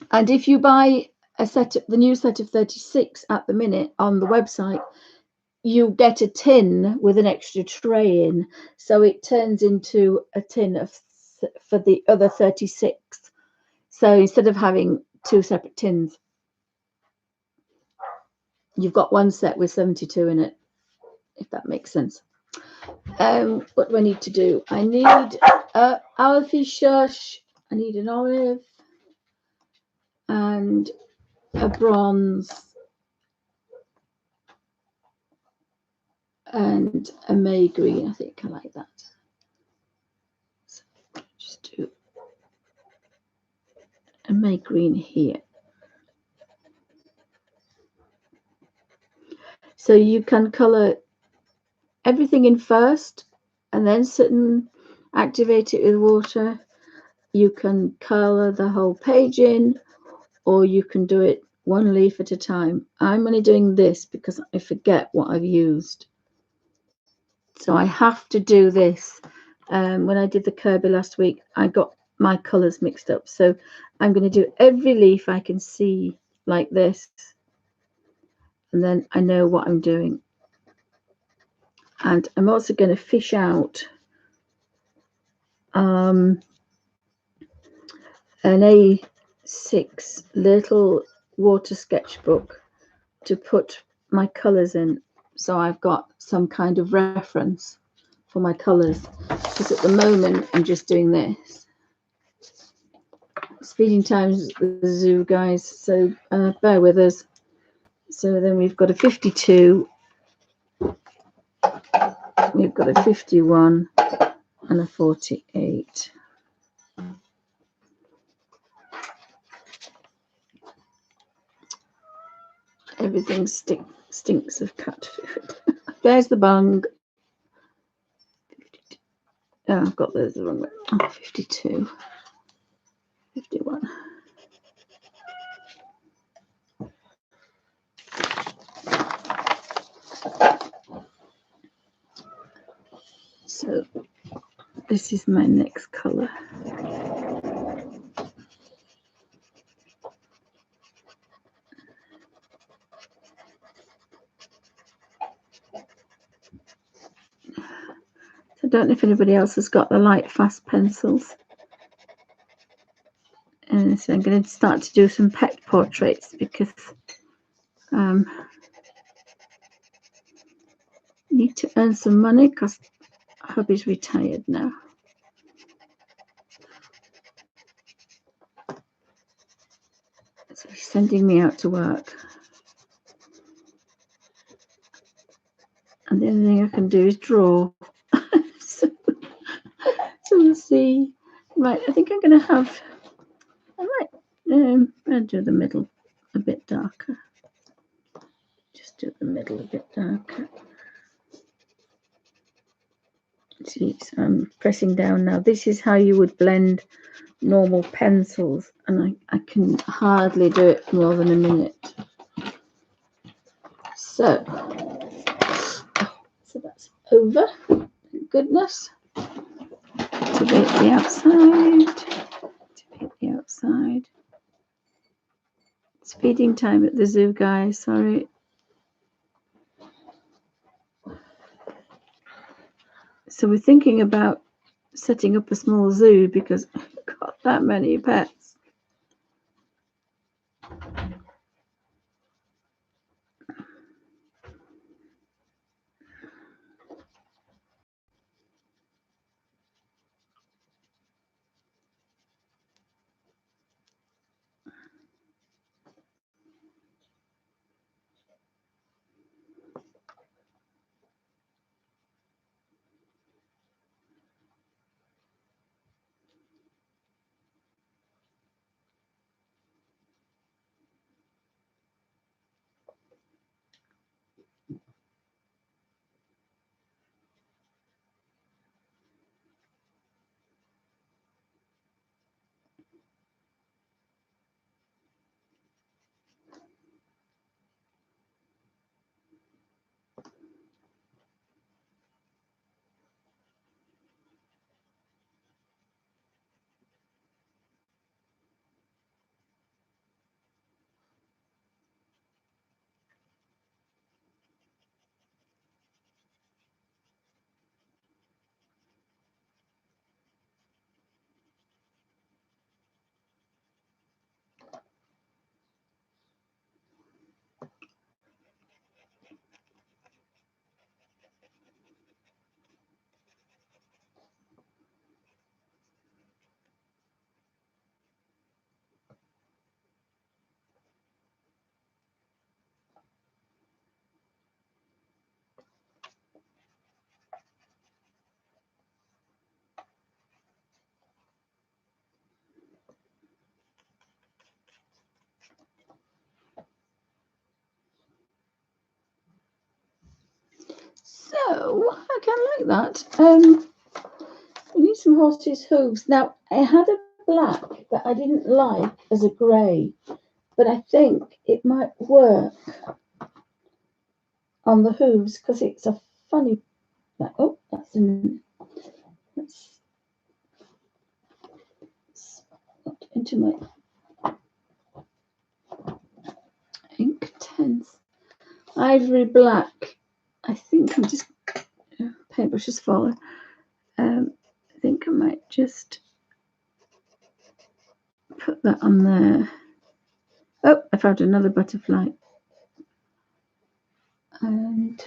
And if you buy the new set of 36 at the minute on the website, you get a tin with an extra tray in, so it turns into a tin for the other 36. So instead of having 2 separate tins, you've got one set with 72 in it, if that makes sense. What do I need to do? I need Alfie Shush. I need an olive and a bronze and a May green. I think I like that. So just do a May green here. So you can colour everything in first and then sit and activate it with water. You can colour the whole page in, or you can do it one leaf at a time. I'm only doing this because I forget what I've used. So I have to do this. When I did the Kirby last week, I got my colours mixed up. So I'm going to do every leaf I can see like this. And then I know what I'm doing. And I'm also going to fish out an A6 little water sketchbook to put my colours in. So I've got some kind of reference for my colours. Because at the moment, I'm just doing this. Speeding times the zoo, guys, so bear with us. So then we've got a 52, we've got a 51 and a 48. Everything stinks of cat food. There's the bung. Oh, I've got those the wrong way. Oh, 52, 51. So this is my next colour. I don't know if anybody else has got the light fast pencils. And so I'm going to start to do some pet portraits because need to earn some money because hubby's retired now. So he's sending me out to work. And the only thing I can do is draw. so we'll see. Right, I think I'm going to have, I'll do the middle a bit darker. Just do the middle a bit darker. See, so I'm pressing down now. This is how you would blend normal pencils, and I can hardly do it more than a minute. So that's over. Thank goodness. Activate the outside. Activate the outside. Speeding time at the zoo, guys. Sorry. So we're thinking about setting up a small zoo because I've got that many pets. I can like that. We need some horses' hooves. Now, I had a black that I didn't like as a grey, but I think it might work on the hooves because it's a funny. Oh, that's let's into my ink tens. Ivory black. I think I'm just paintbrush is falling. I think I might just put that on there. Oh, I found another butterfly. And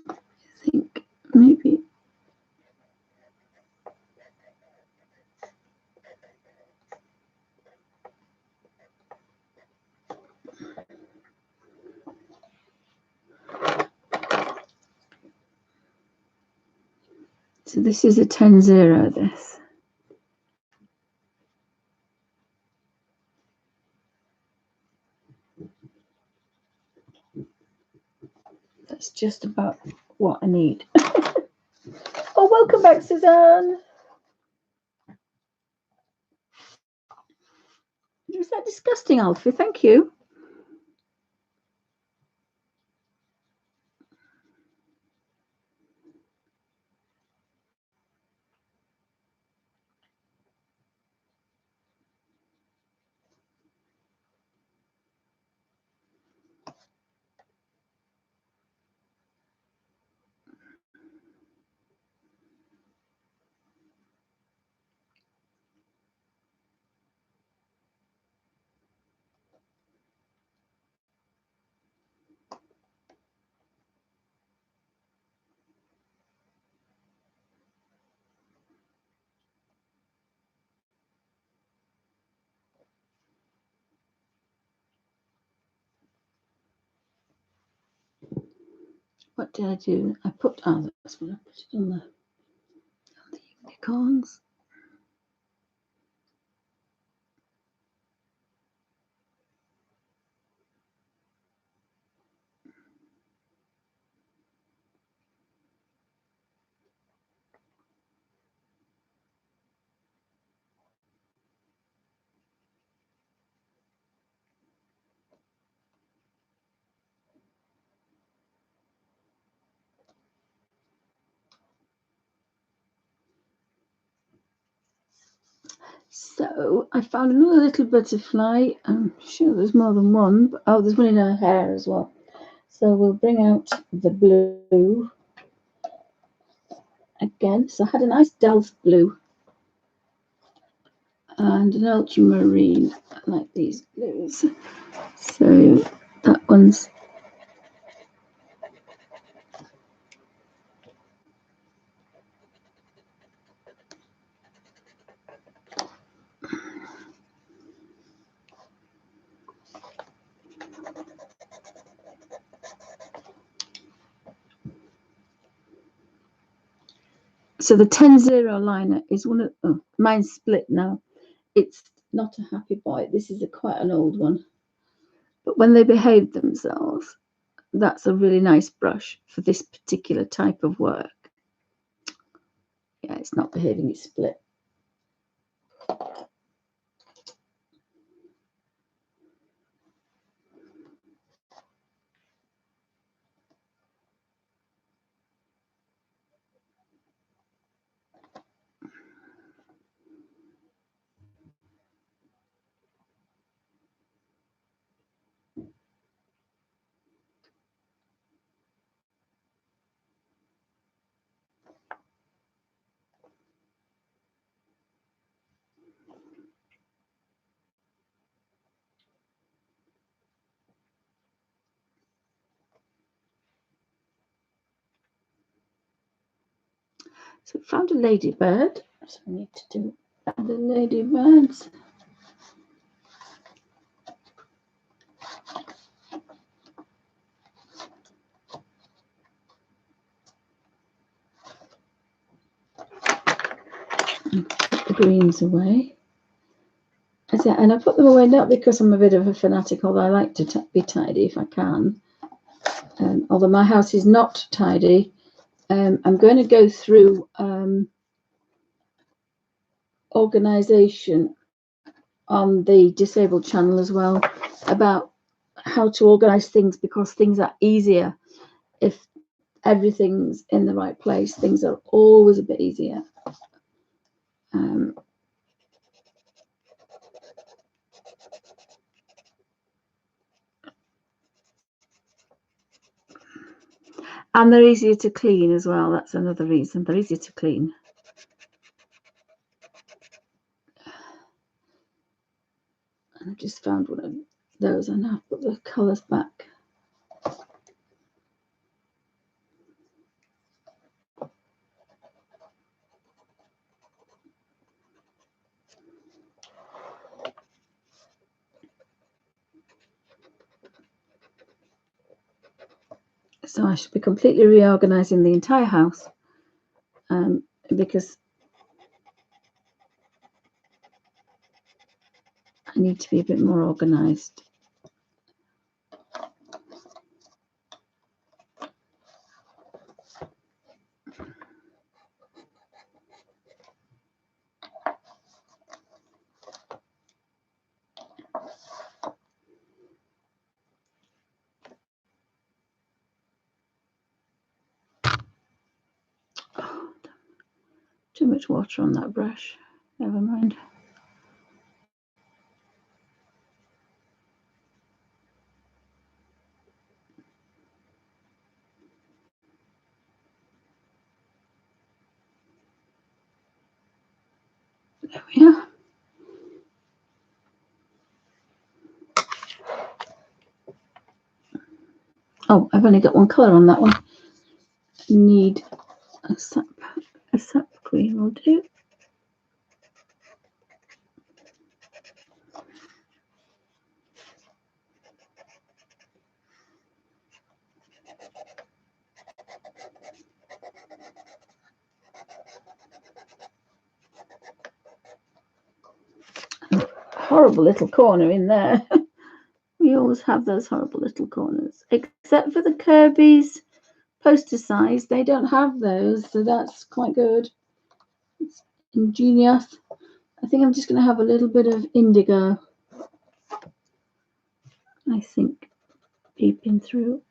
I think maybe so this is a 10-0 this. That's just about what I need. Oh, welcome back, Suzanne. Was that disgusting, Alfie? Thank you. What did I do? I put that's when I put it on the unicorns. So I found another little butterfly. I'm sure there's more than one, but oh, there's one in her hair as well. So we'll bring out the blue again. So I had a nice Delft blue and an ultramarine. I like these blues. So that one's so the 10-0 liner is one of mine's split now. It's not a happy boy. This is quite an old one. But when they behave themselves, that's a really nice brush for this particular type of work. Yeah, it's not behaving, it's split. So I found a ladybird. So I need to do the ladybirds. Put the greens away. And I put them away not because I'm a bit of a fanatic, although I like to be tidy if I can. although my house is not tidy, I'm going to go through organisation on the disabled channel as well, about how to organise things, because things are easier if everything's in the right place. Things are always a bit easier. And they're easier to clean as well. That's another reason. They're easier to clean. And I just found one of those. I now put the colours back. So I should be completely reorganising the entire house, because I need to be a bit more organised. Oh, too much water on that brush. Never mind. There we are. Oh, I've only got one colour on that one. Need a sap green will do. Horrible little corner in there. We always have those horrible little corners, except for the Kirby's poster size. They don't have those, so that's quite good. It's ingenious. I think I'm just going to have a little bit of indigo, I think, peeping through.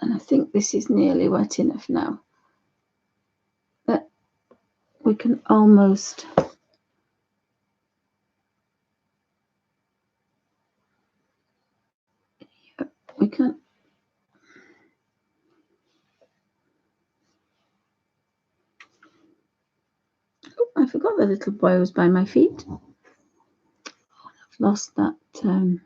And I think this is nearly wet enough now that we can almost Oh, I forgot the little boy was by my feet. Oh, I've lost that. And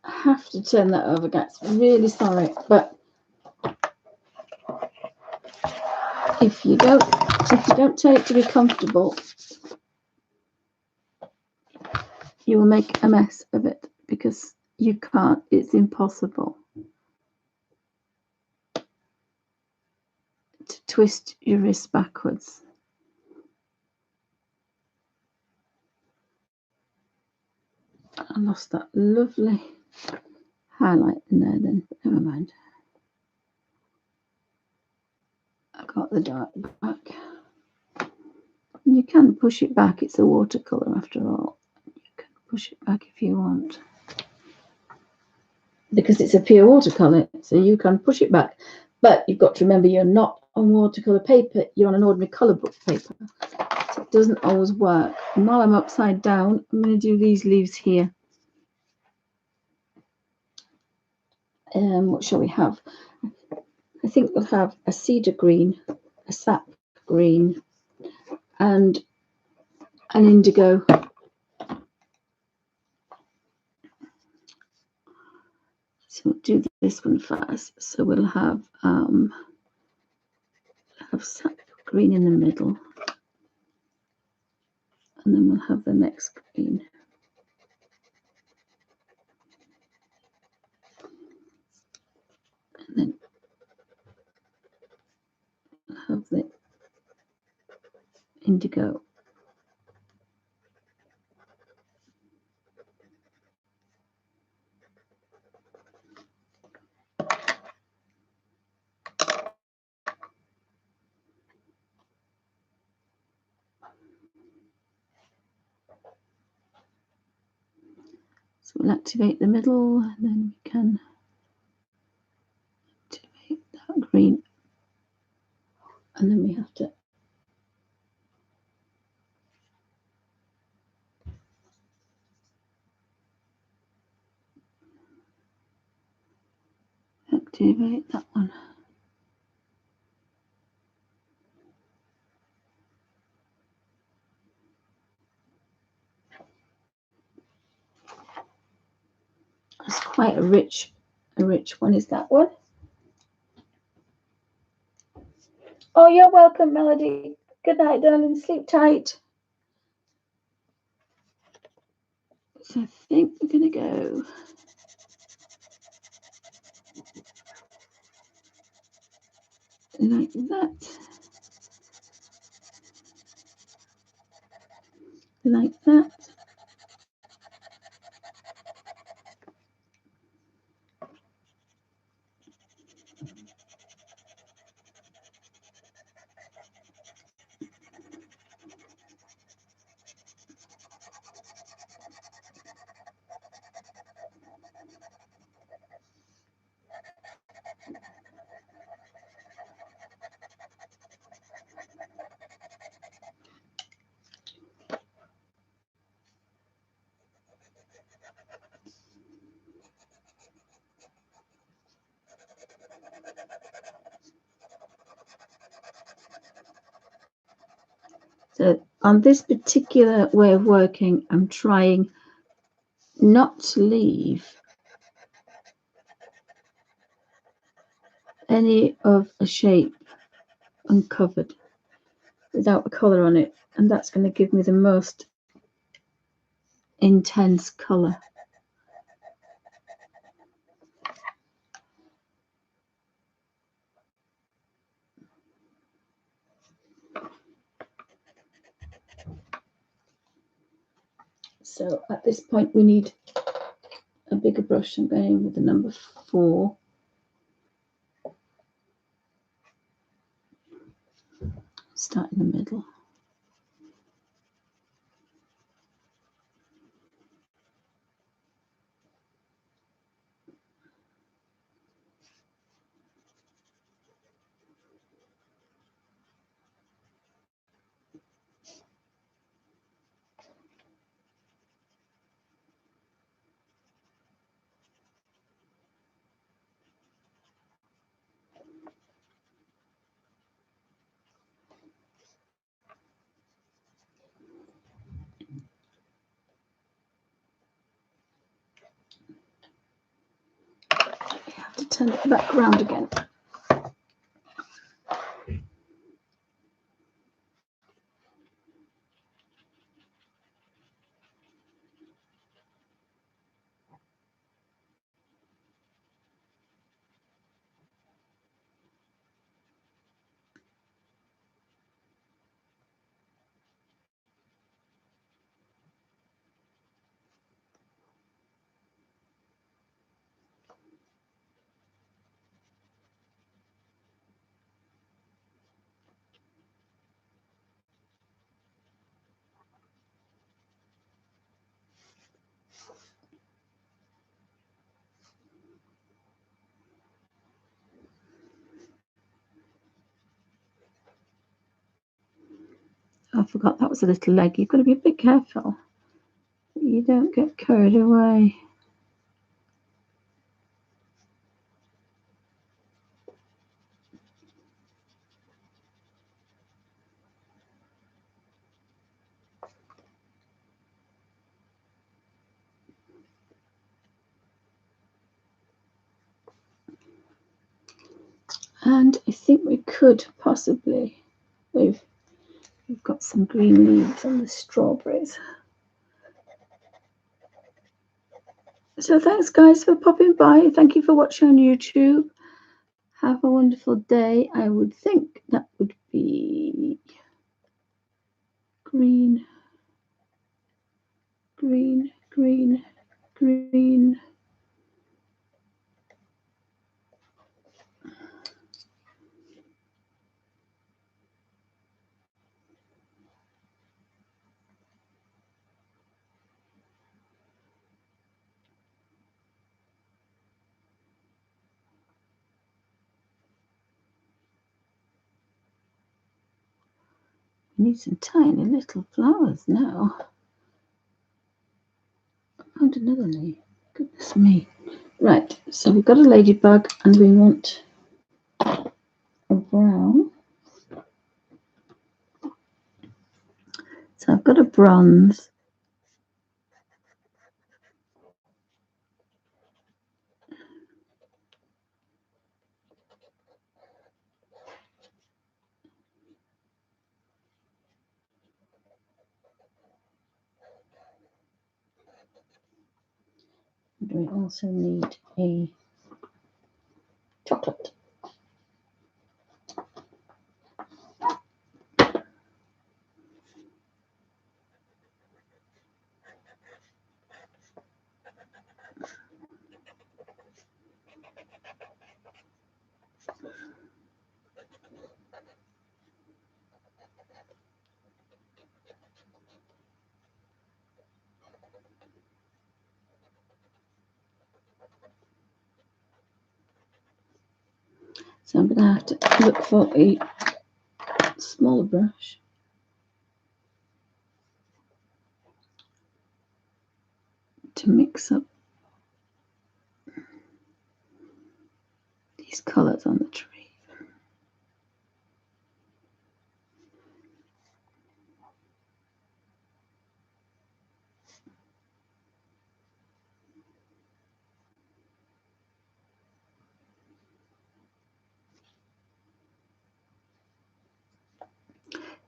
I have to turn that over, guys. Really sorry, but if you don't tell it to be comfortable, you will make a mess of it, because you can't. It's impossible. to twist your wrist backwards. I lost that lovely highlight in there then, but never mind. I got the dark back. You can push it back, it's a watercolour after all. You can push it back if you want. Because it's a pure watercolour, so you can push it back. But you've got to remember you're not on watercolour paper, you're on an ordinary colour book paper. So it doesn't always work. And while I'm upside down, I'm going to do these leaves here. What shall we have? I think we'll have a cedar green, a sap green, and an indigo. So we'll do this one first. So we'll have sap green in the middle, and then we'll have the next green. And then we'll have the indigo. So we'll activate the middle, and then we can activate that green, and then we have to activate that one. It's quite a rich one. Is that one? Oh, you're welcome, Melody. Good night, darling. Sleep tight. So I think we're going to go like that. Like that. So on this particular way of working, I'm trying not to leave any of a shape uncovered without a colour on it, and that's going to give me the most intense colour. So at this point we need a bigger brush. I'm going with the number 4. Start in the middle. I have to turn it back around again. I forgot that was a little leg. You've got to be a bit careful. You don't get carried away. And I think we could possibly, we've got some green leaves on the strawberries. So thanks guys for popping by. Thank you for watching on YouTube. Have a wonderful day. I would think that would be green, green, green, green. We need some tiny little flowers now. I found another leaf. Goodness me. Right, so we've got a ladybug and we want a brown. So I've got a bronze. We also need a chocolate. So I'm going to have to look for a smaller brush to mix up these colours on the tree.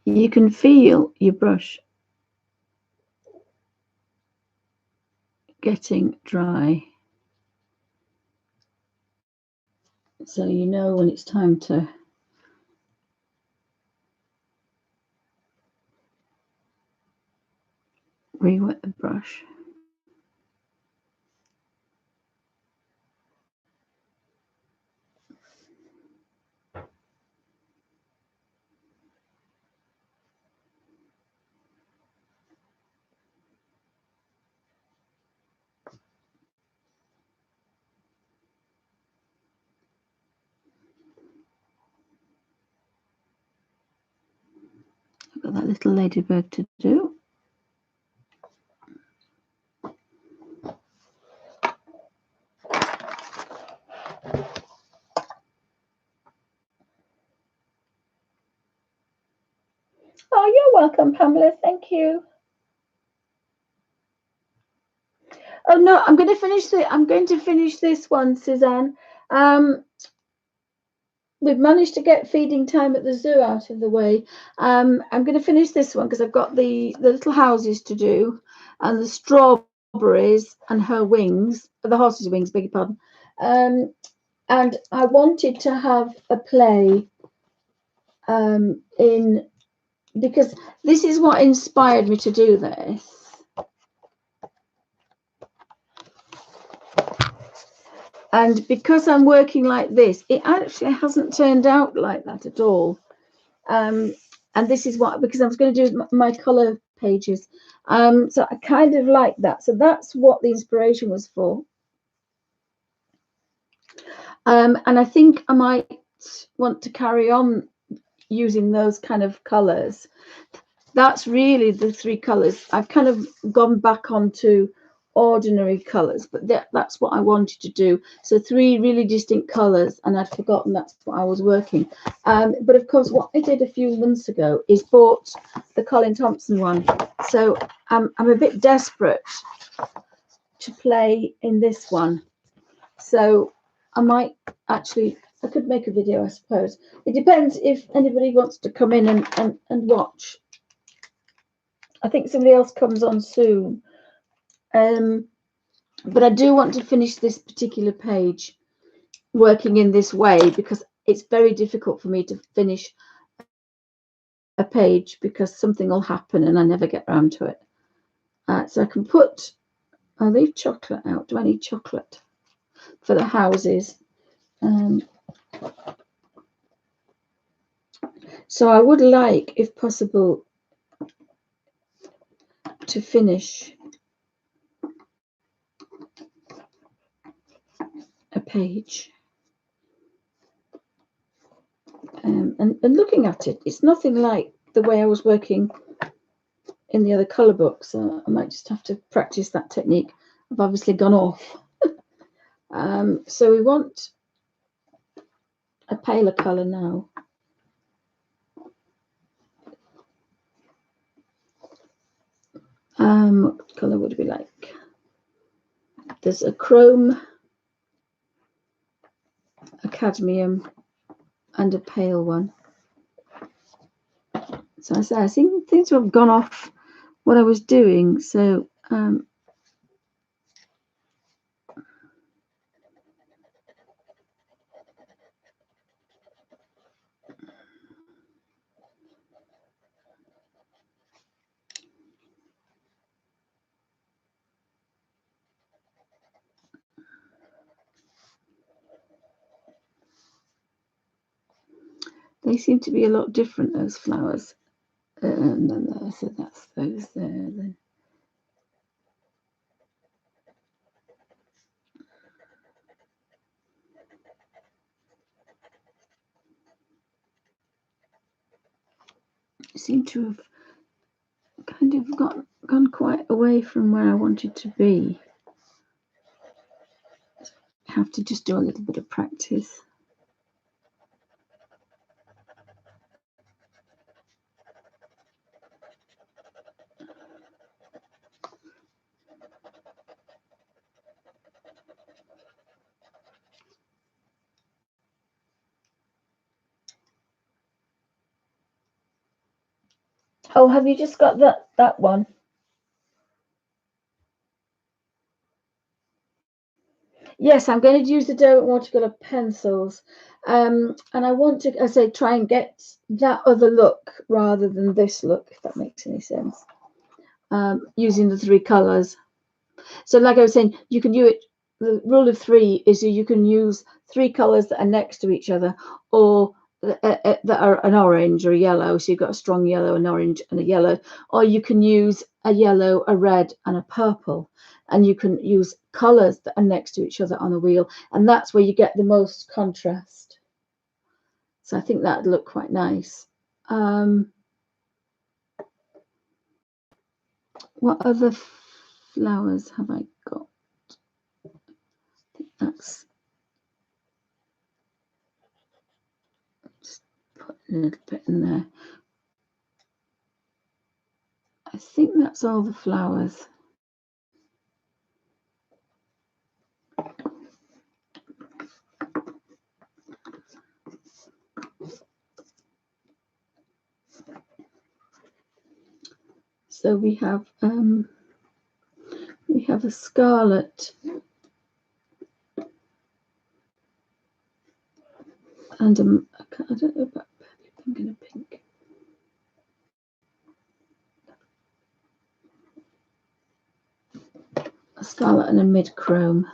You can feel your brush getting dry, so you know when it's time to re-wet the brush. I've got that little ladybird to do. Oh, you're welcome, Pamela. Thank you. Oh no, I'm going to finish this one, Suzanne. We've managed to get feeding time at the zoo out of the way. I'm going to finish this one because I've got the little houses to do and the strawberries and her wings, the horse's wings, beg your pardon. And I wanted to have a play in, because this is what inspired me to do this. And because I'm working like this, it actually hasn't turned out like that at all. And this is what, because I was going to do my colour pages. So I kind of like that. So that's what the inspiration was for. And I think I might want to carry on using those kind of colours. that's really the three colours. I've kind of gone back onto ordinary colours, but that's what I wanted to do. So three really distinct colours, and I'd forgotten that's what I was working. But of course, what I did a few months ago is bought the Colin Thompson one. So I'm a bit desperate to play in this one. So I might actually, I could make a video, I suppose. It depends if anybody wants to come in and watch. I think somebody else comes on soon. But I do want to finish this particular page working in this way, because it's very difficult for me to finish a page because something will happen and I never get around to it. So I can put, I'll leave chocolate out. Do I need chocolate for the houses? So I would like, if possible, to finish a page. And looking at it, it's nothing like the way I was working in the other colour book, so I might just have to practice that technique. I've obviously gone off. So we want a paler colour now. What colour would we like? There's a chrome, a cadmium, and a pale one. So I say I think things have gone off what I was doing. So they seem to be a lot different, those flowers. So that's those there then. Seem to have kind of gone quite away from where I wanted to be. I have to just do a little bit of practice. Oh, have you just got that one? Yes, I'm going to use the Derwent watercolour pencils. And I want to, as I say, try and get that other look rather than this look, if that makes any sense, using the three colours. So like I was saying, you can use it, the rule of three is you can use three colours that are next to each other, or that are an orange or a yellow. So you've got a strong yellow, an orange and a yellow, or you can use a yellow, a red and a purple. And you can use colours that are next to each other on a wheel. And that's where you get the most contrast. So I think that'd look quite nice. What other flowers have I got? I think that's, just put a little bit in there. I think that's all the flowers. So we have a scarlet and I don't know about pink and a pink. A scarlet and a mid chrome.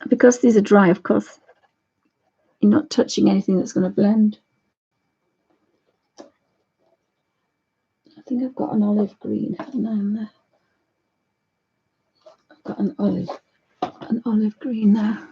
because these are dry, of course, you're not touching anything that's going to blend. I think I've got an olive green. I've got an olive green there.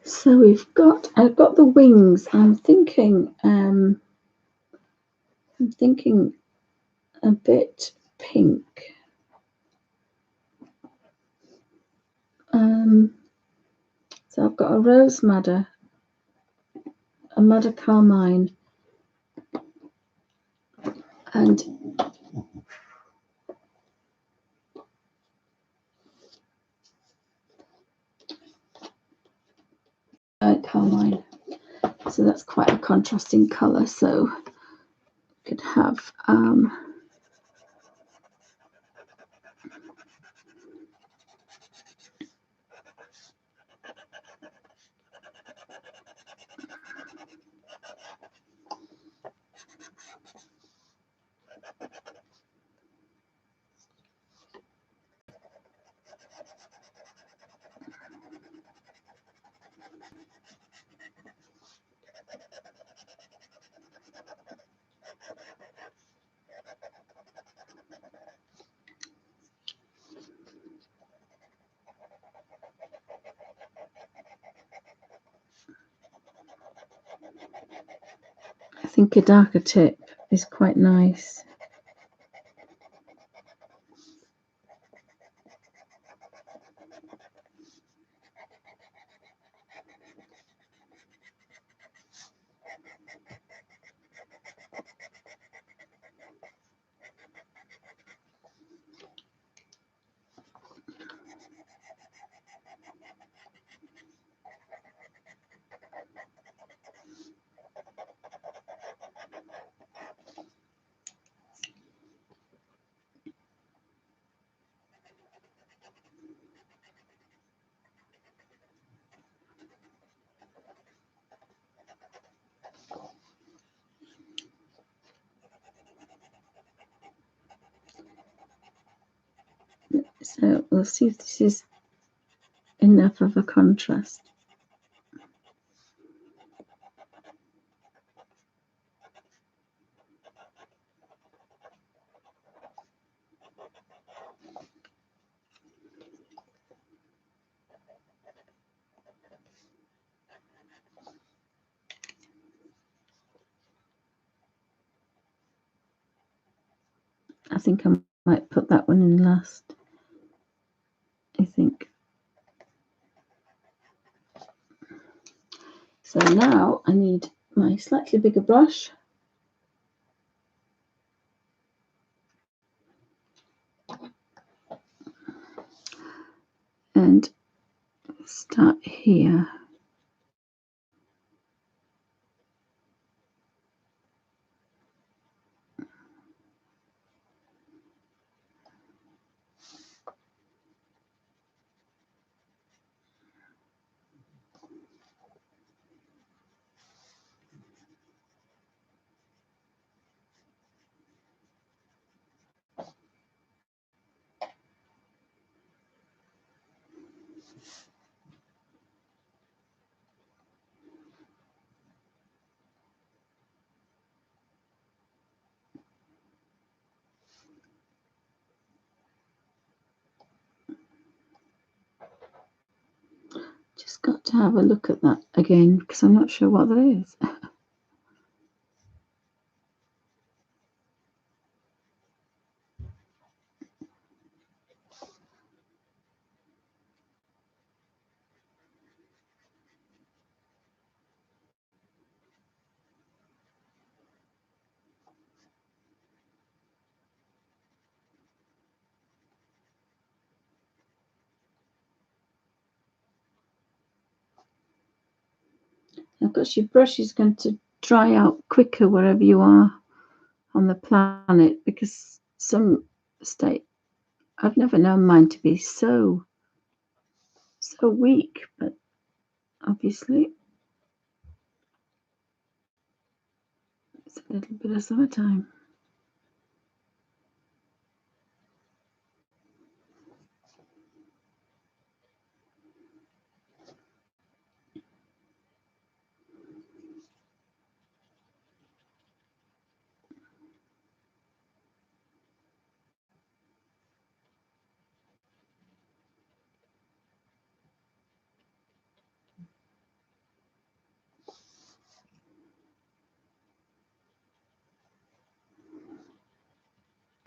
So I've got the wings. I'm thinking a bit pink. So I've got a rose madder, a madder carmine, and carmine. So that's quite a contrasting colour. So could have I think a darker tip is quite nice. So we'll see if this is enough of a contrast. I think I might put that one in last. I think. So now I need my slightly bigger brush. And start here. Just got to have a look at that again because I'm not sure what that is. Of course, your brush is going to dry out quicker wherever you are on the planet, because some state, I've never known mine to be so weak, but obviously it's a little bit of summertime.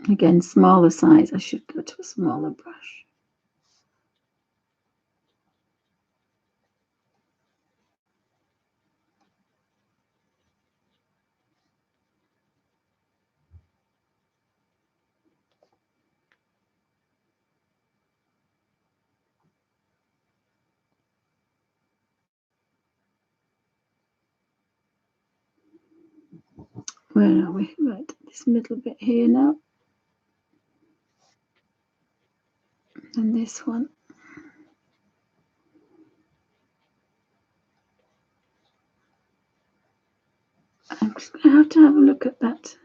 Again, smaller size. I should go to a smaller brush. Where are we? Right, this middle bit here now. And this one. I'm just going to have a look at that.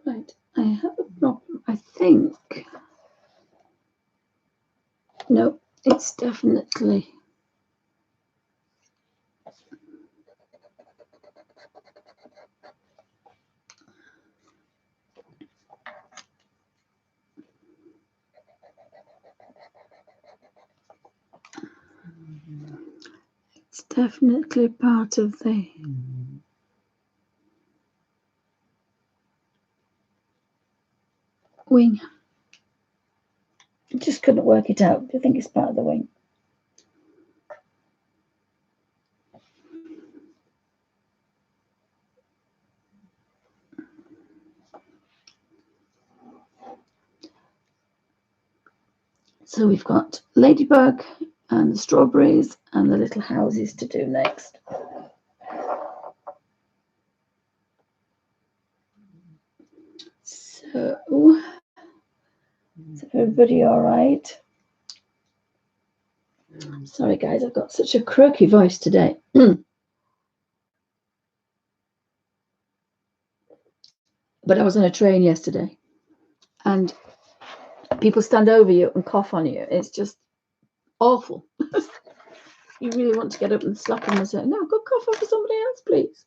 Right, I have a problem. I think. No, it's definitely. It's definitely part of the wing. I just couldn't work it out. I think it's part of the wing. So we've got ladybug and the strawberries and the little houses to do next. So, is everybody all right? Sorry, guys, I've got such a croaky voice today. But I was on a train yesterday, and people stand over you and cough on you. It's just awful. You really want to get up and slap them and say, no, go cough over somebody else, please.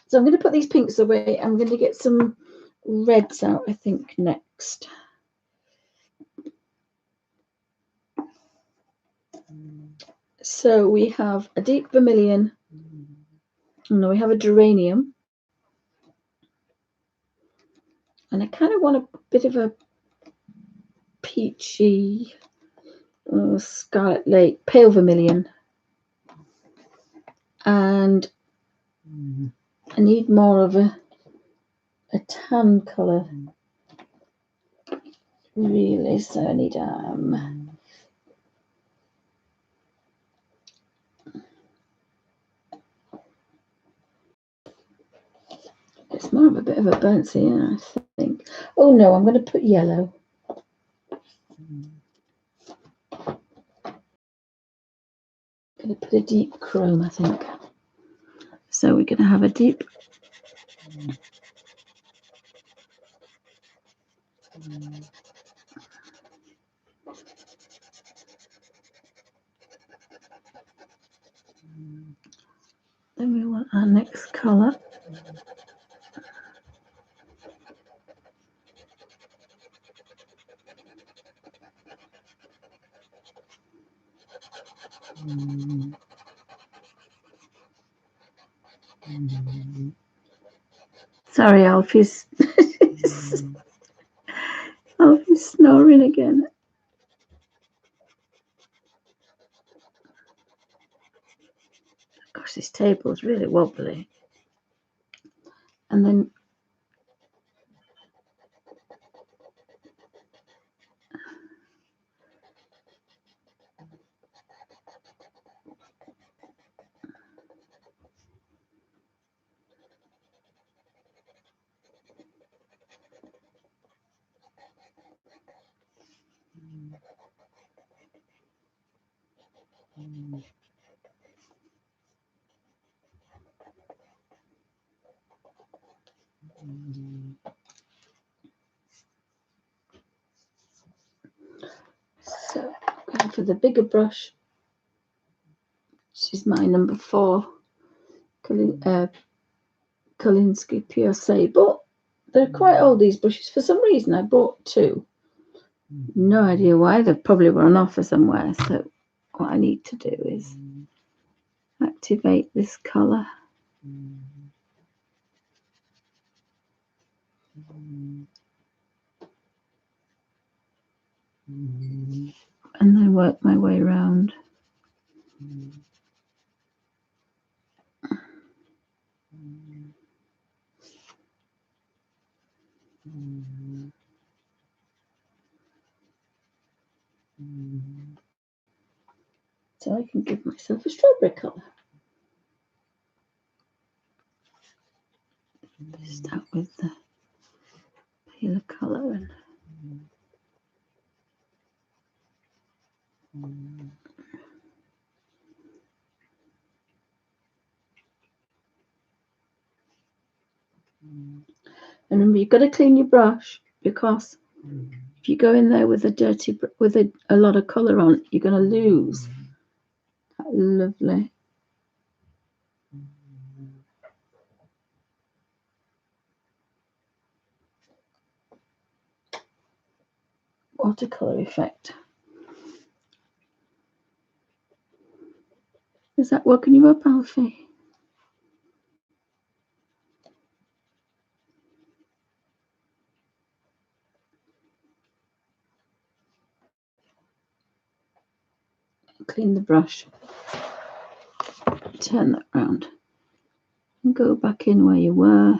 So I'm going to put these pinks away. I'm going to get some reds out, I think, next. So we have a deep vermilion. No, we have a geranium. And I kind of want a bit of a peachy Scarlet Lake, pale vermilion. And I need more of a tan colour. Really, so I need it's more of a bit of a burnt sienna, I think. Oh no, I'm going to put yellow. I'm going to put a deep chrome, I think. So we're going to have a deep. Then we want our next colour. Sorry, Alfie's Alfie's snoring again. Gosh, this table is really wobbly. And then so going for the bigger brush, which is my number 4, Kolinsky Pure Sable. They're quite old, these brushes. For some reason, I bought 2. No idea why. They've probably run off or somewhere. So what I need to do is activate this colour. And then work my way around. So I can give myself a strawberry colour. Start with the paler colour and remember, you've got to clean your brush, because if you go in there with a lot of colour on, you're going to lose that lovely watercolour effect. Is that woken you up, Alfie? Clean the brush, turn that round, and go back in where you were,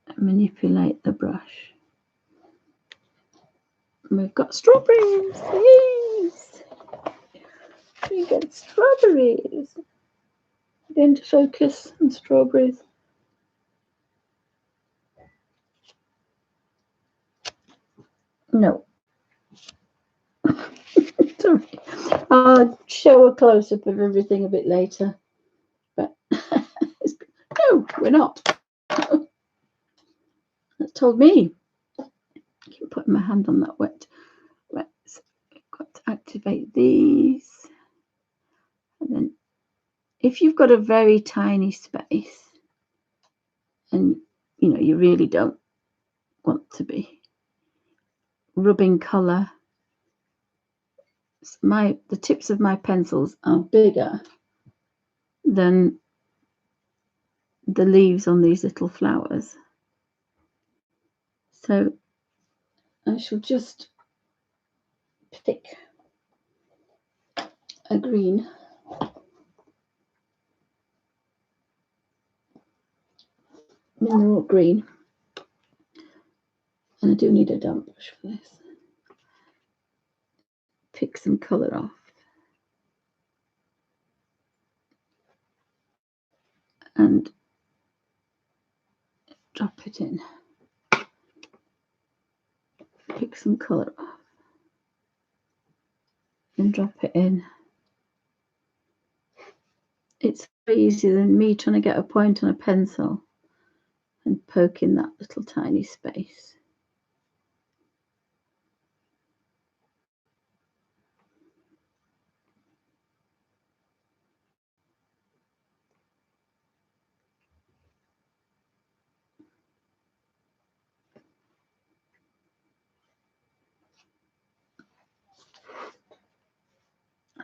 and manipulate the brush. And we've got strawberries. Yes, we get strawberries. Going to focus on strawberries. No. Sorry. I'll show a close-up of everything a bit later. But no, we're not. That told me. I keep putting my hand on that wet. Right, so I've got to activate these. And then if you've got a very tiny space and you really don't want to be rubbing colour, the tips of my pencils are bigger than the leaves on these little flowers. So I shall just pick a green. Mineral green. And I do need a damp brush for this. Pick some colour off. And drop it in. Pick some colour off. And drop it in. It's easier than me trying to get a point on a pencil and poke in that little tiny space.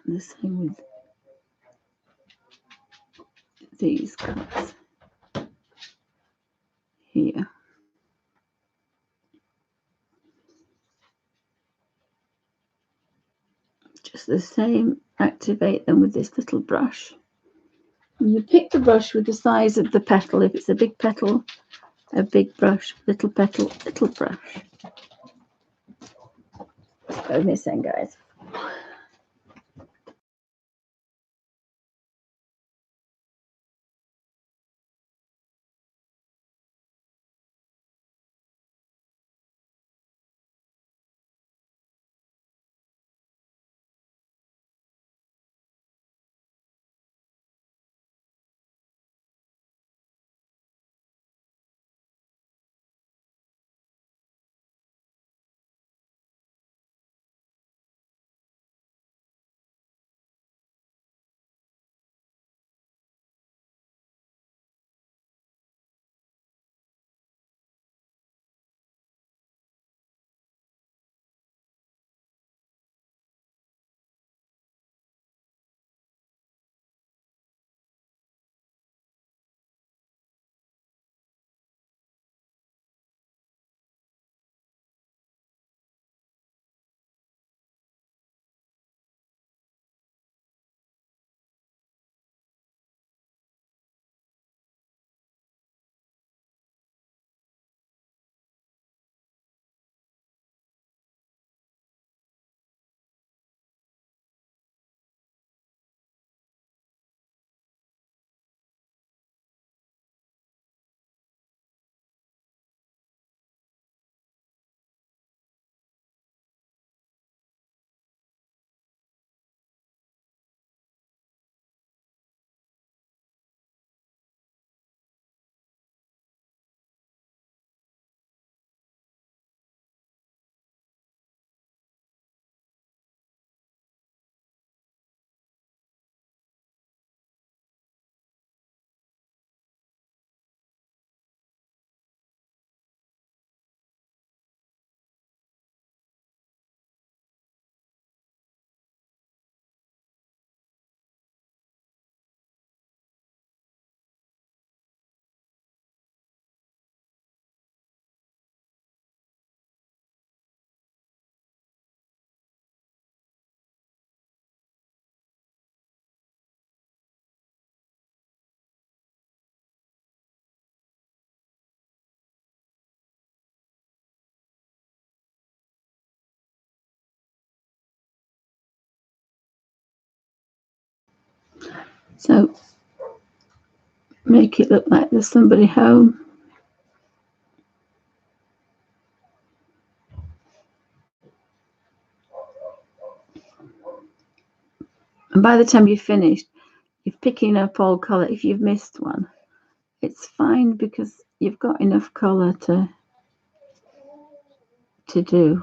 And the same with these colours here. Just the same, activate them with this little brush. And you pick the brush with the size of the petal. If it's a big petal, a big brush, little petal, little brush. Go missing, guys. So make it look like there's somebody home. And by the time you've finished, you're picking up all colour. If you've missed one, it's fine because you've got enough colour to do.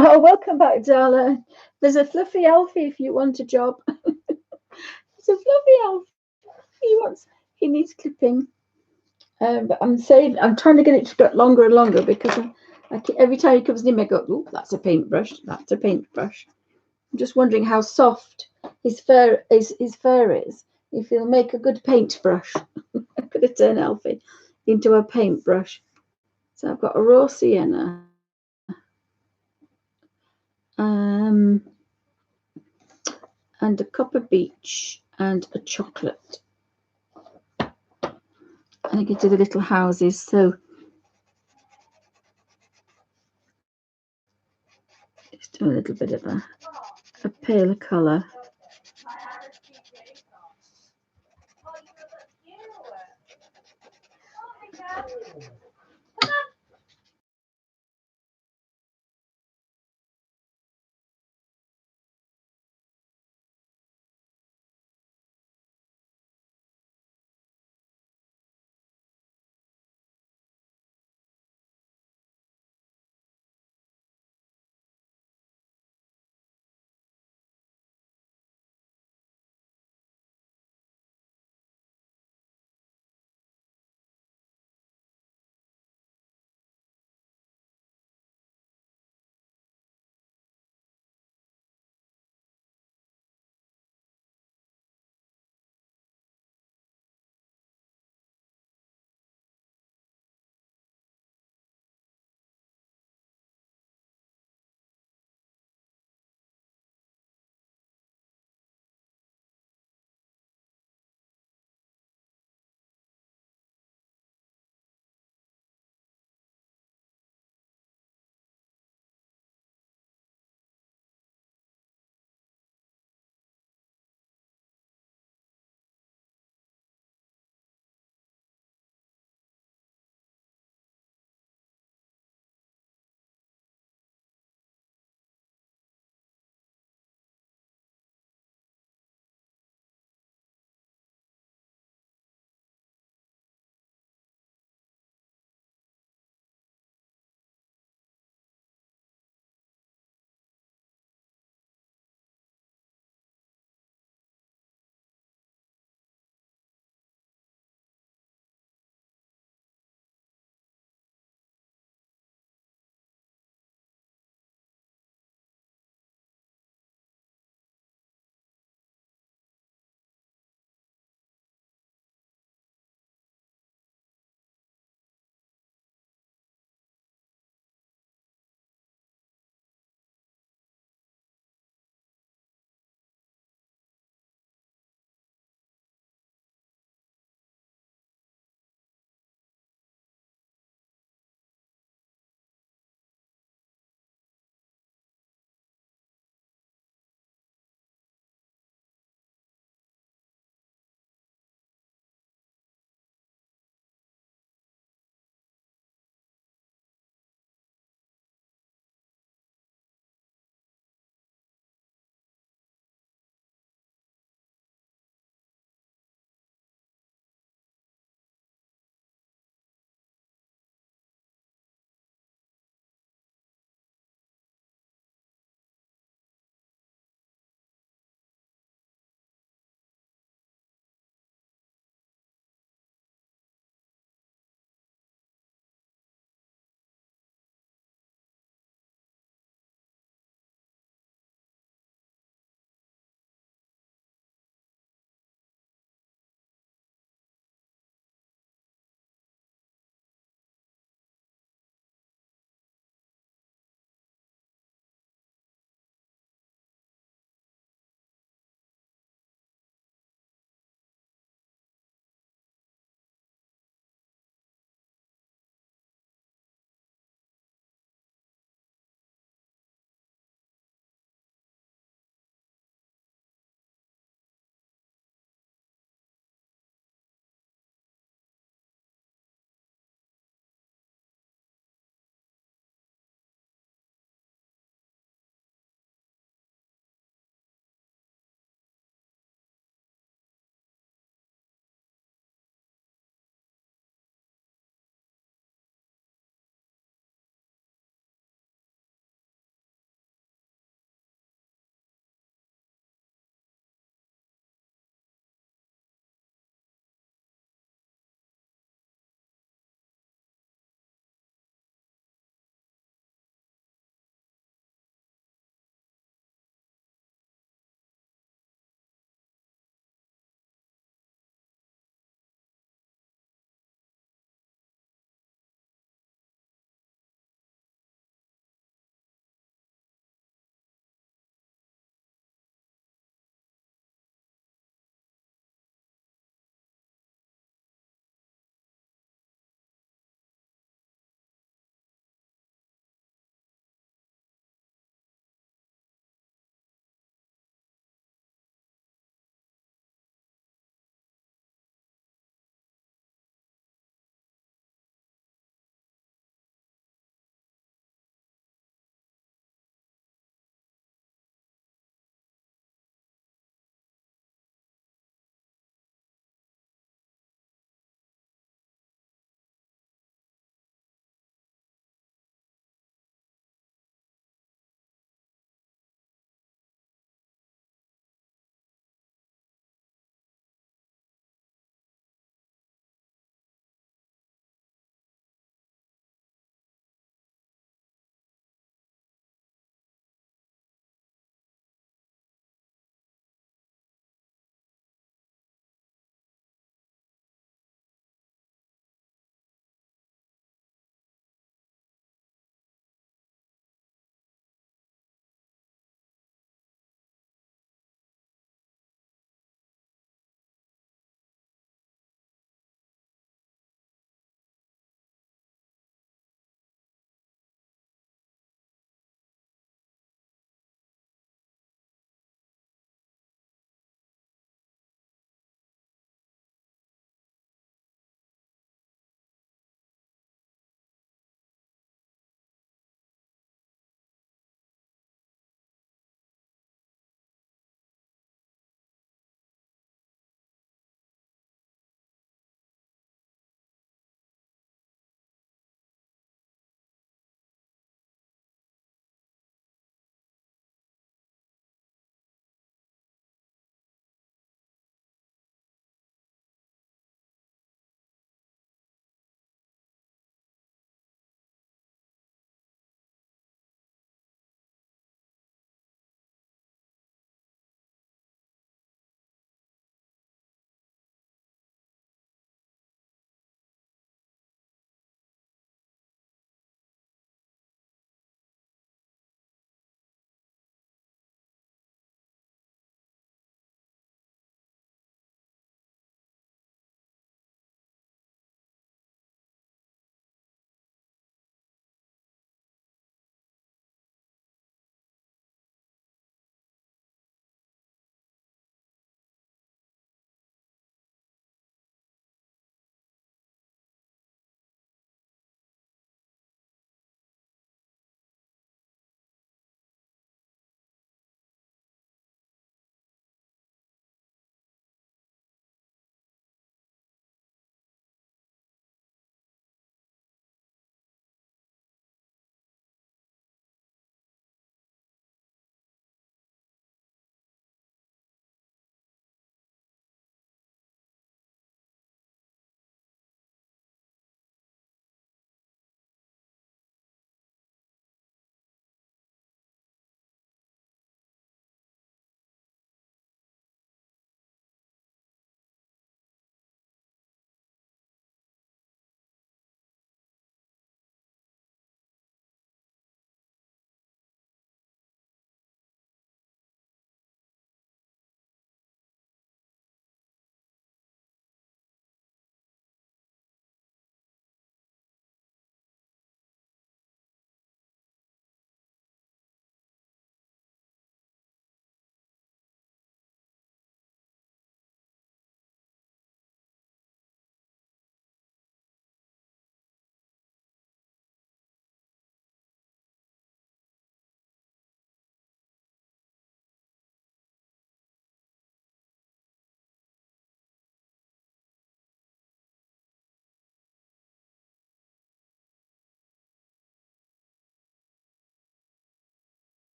Oh, welcome back, darling. There's a fluffy Alfie if you want a job. There's a fluffy Alfie. He needs clipping. But I'm trying to get it to get longer and longer because every time he comes near me, I go, "Oh, that's a paintbrush. That's a paintbrush." I'm just wondering how soft his fur is. If he'll make a good paintbrush. I'm going to turn Alfie into a paintbrush. So I've got a raw sienna. And a copper beech and a chocolate. And I get to the little houses. So just do a little bit of a paler colour.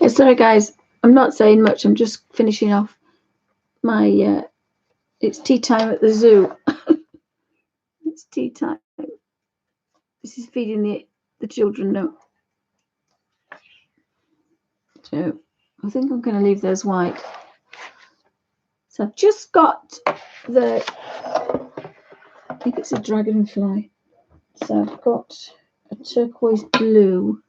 Sorry guys, I'm not saying much. I'm just finishing off my it's tea time at the zoo. It's tea time. This is feeding the children now. So I think I'm going to leave those white. So I've just got I think it's a dragonfly. So I've got a turquoise blue.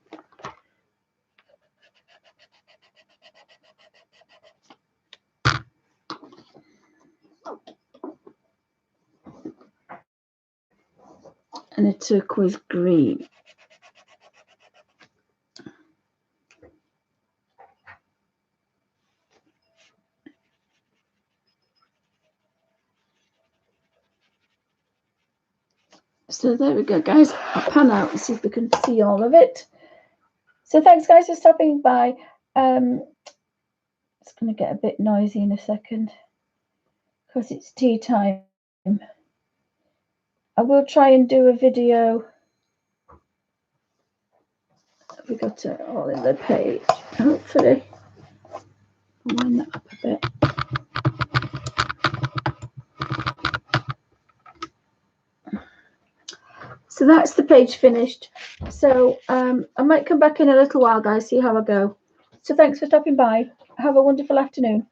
And a turquoise green. So there we go, guys. I'll pan out and see if we can see all of it. So thanks, guys, for stopping by. It's going to get a bit noisy in a second because it's tea time. I will try and do a video. We got it all in the page. Hopefully, I'll wind that up a bit. So that's the page finished. So I might come back in a little while, guys, see how I go. So thanks for stopping by. Have a wonderful afternoon.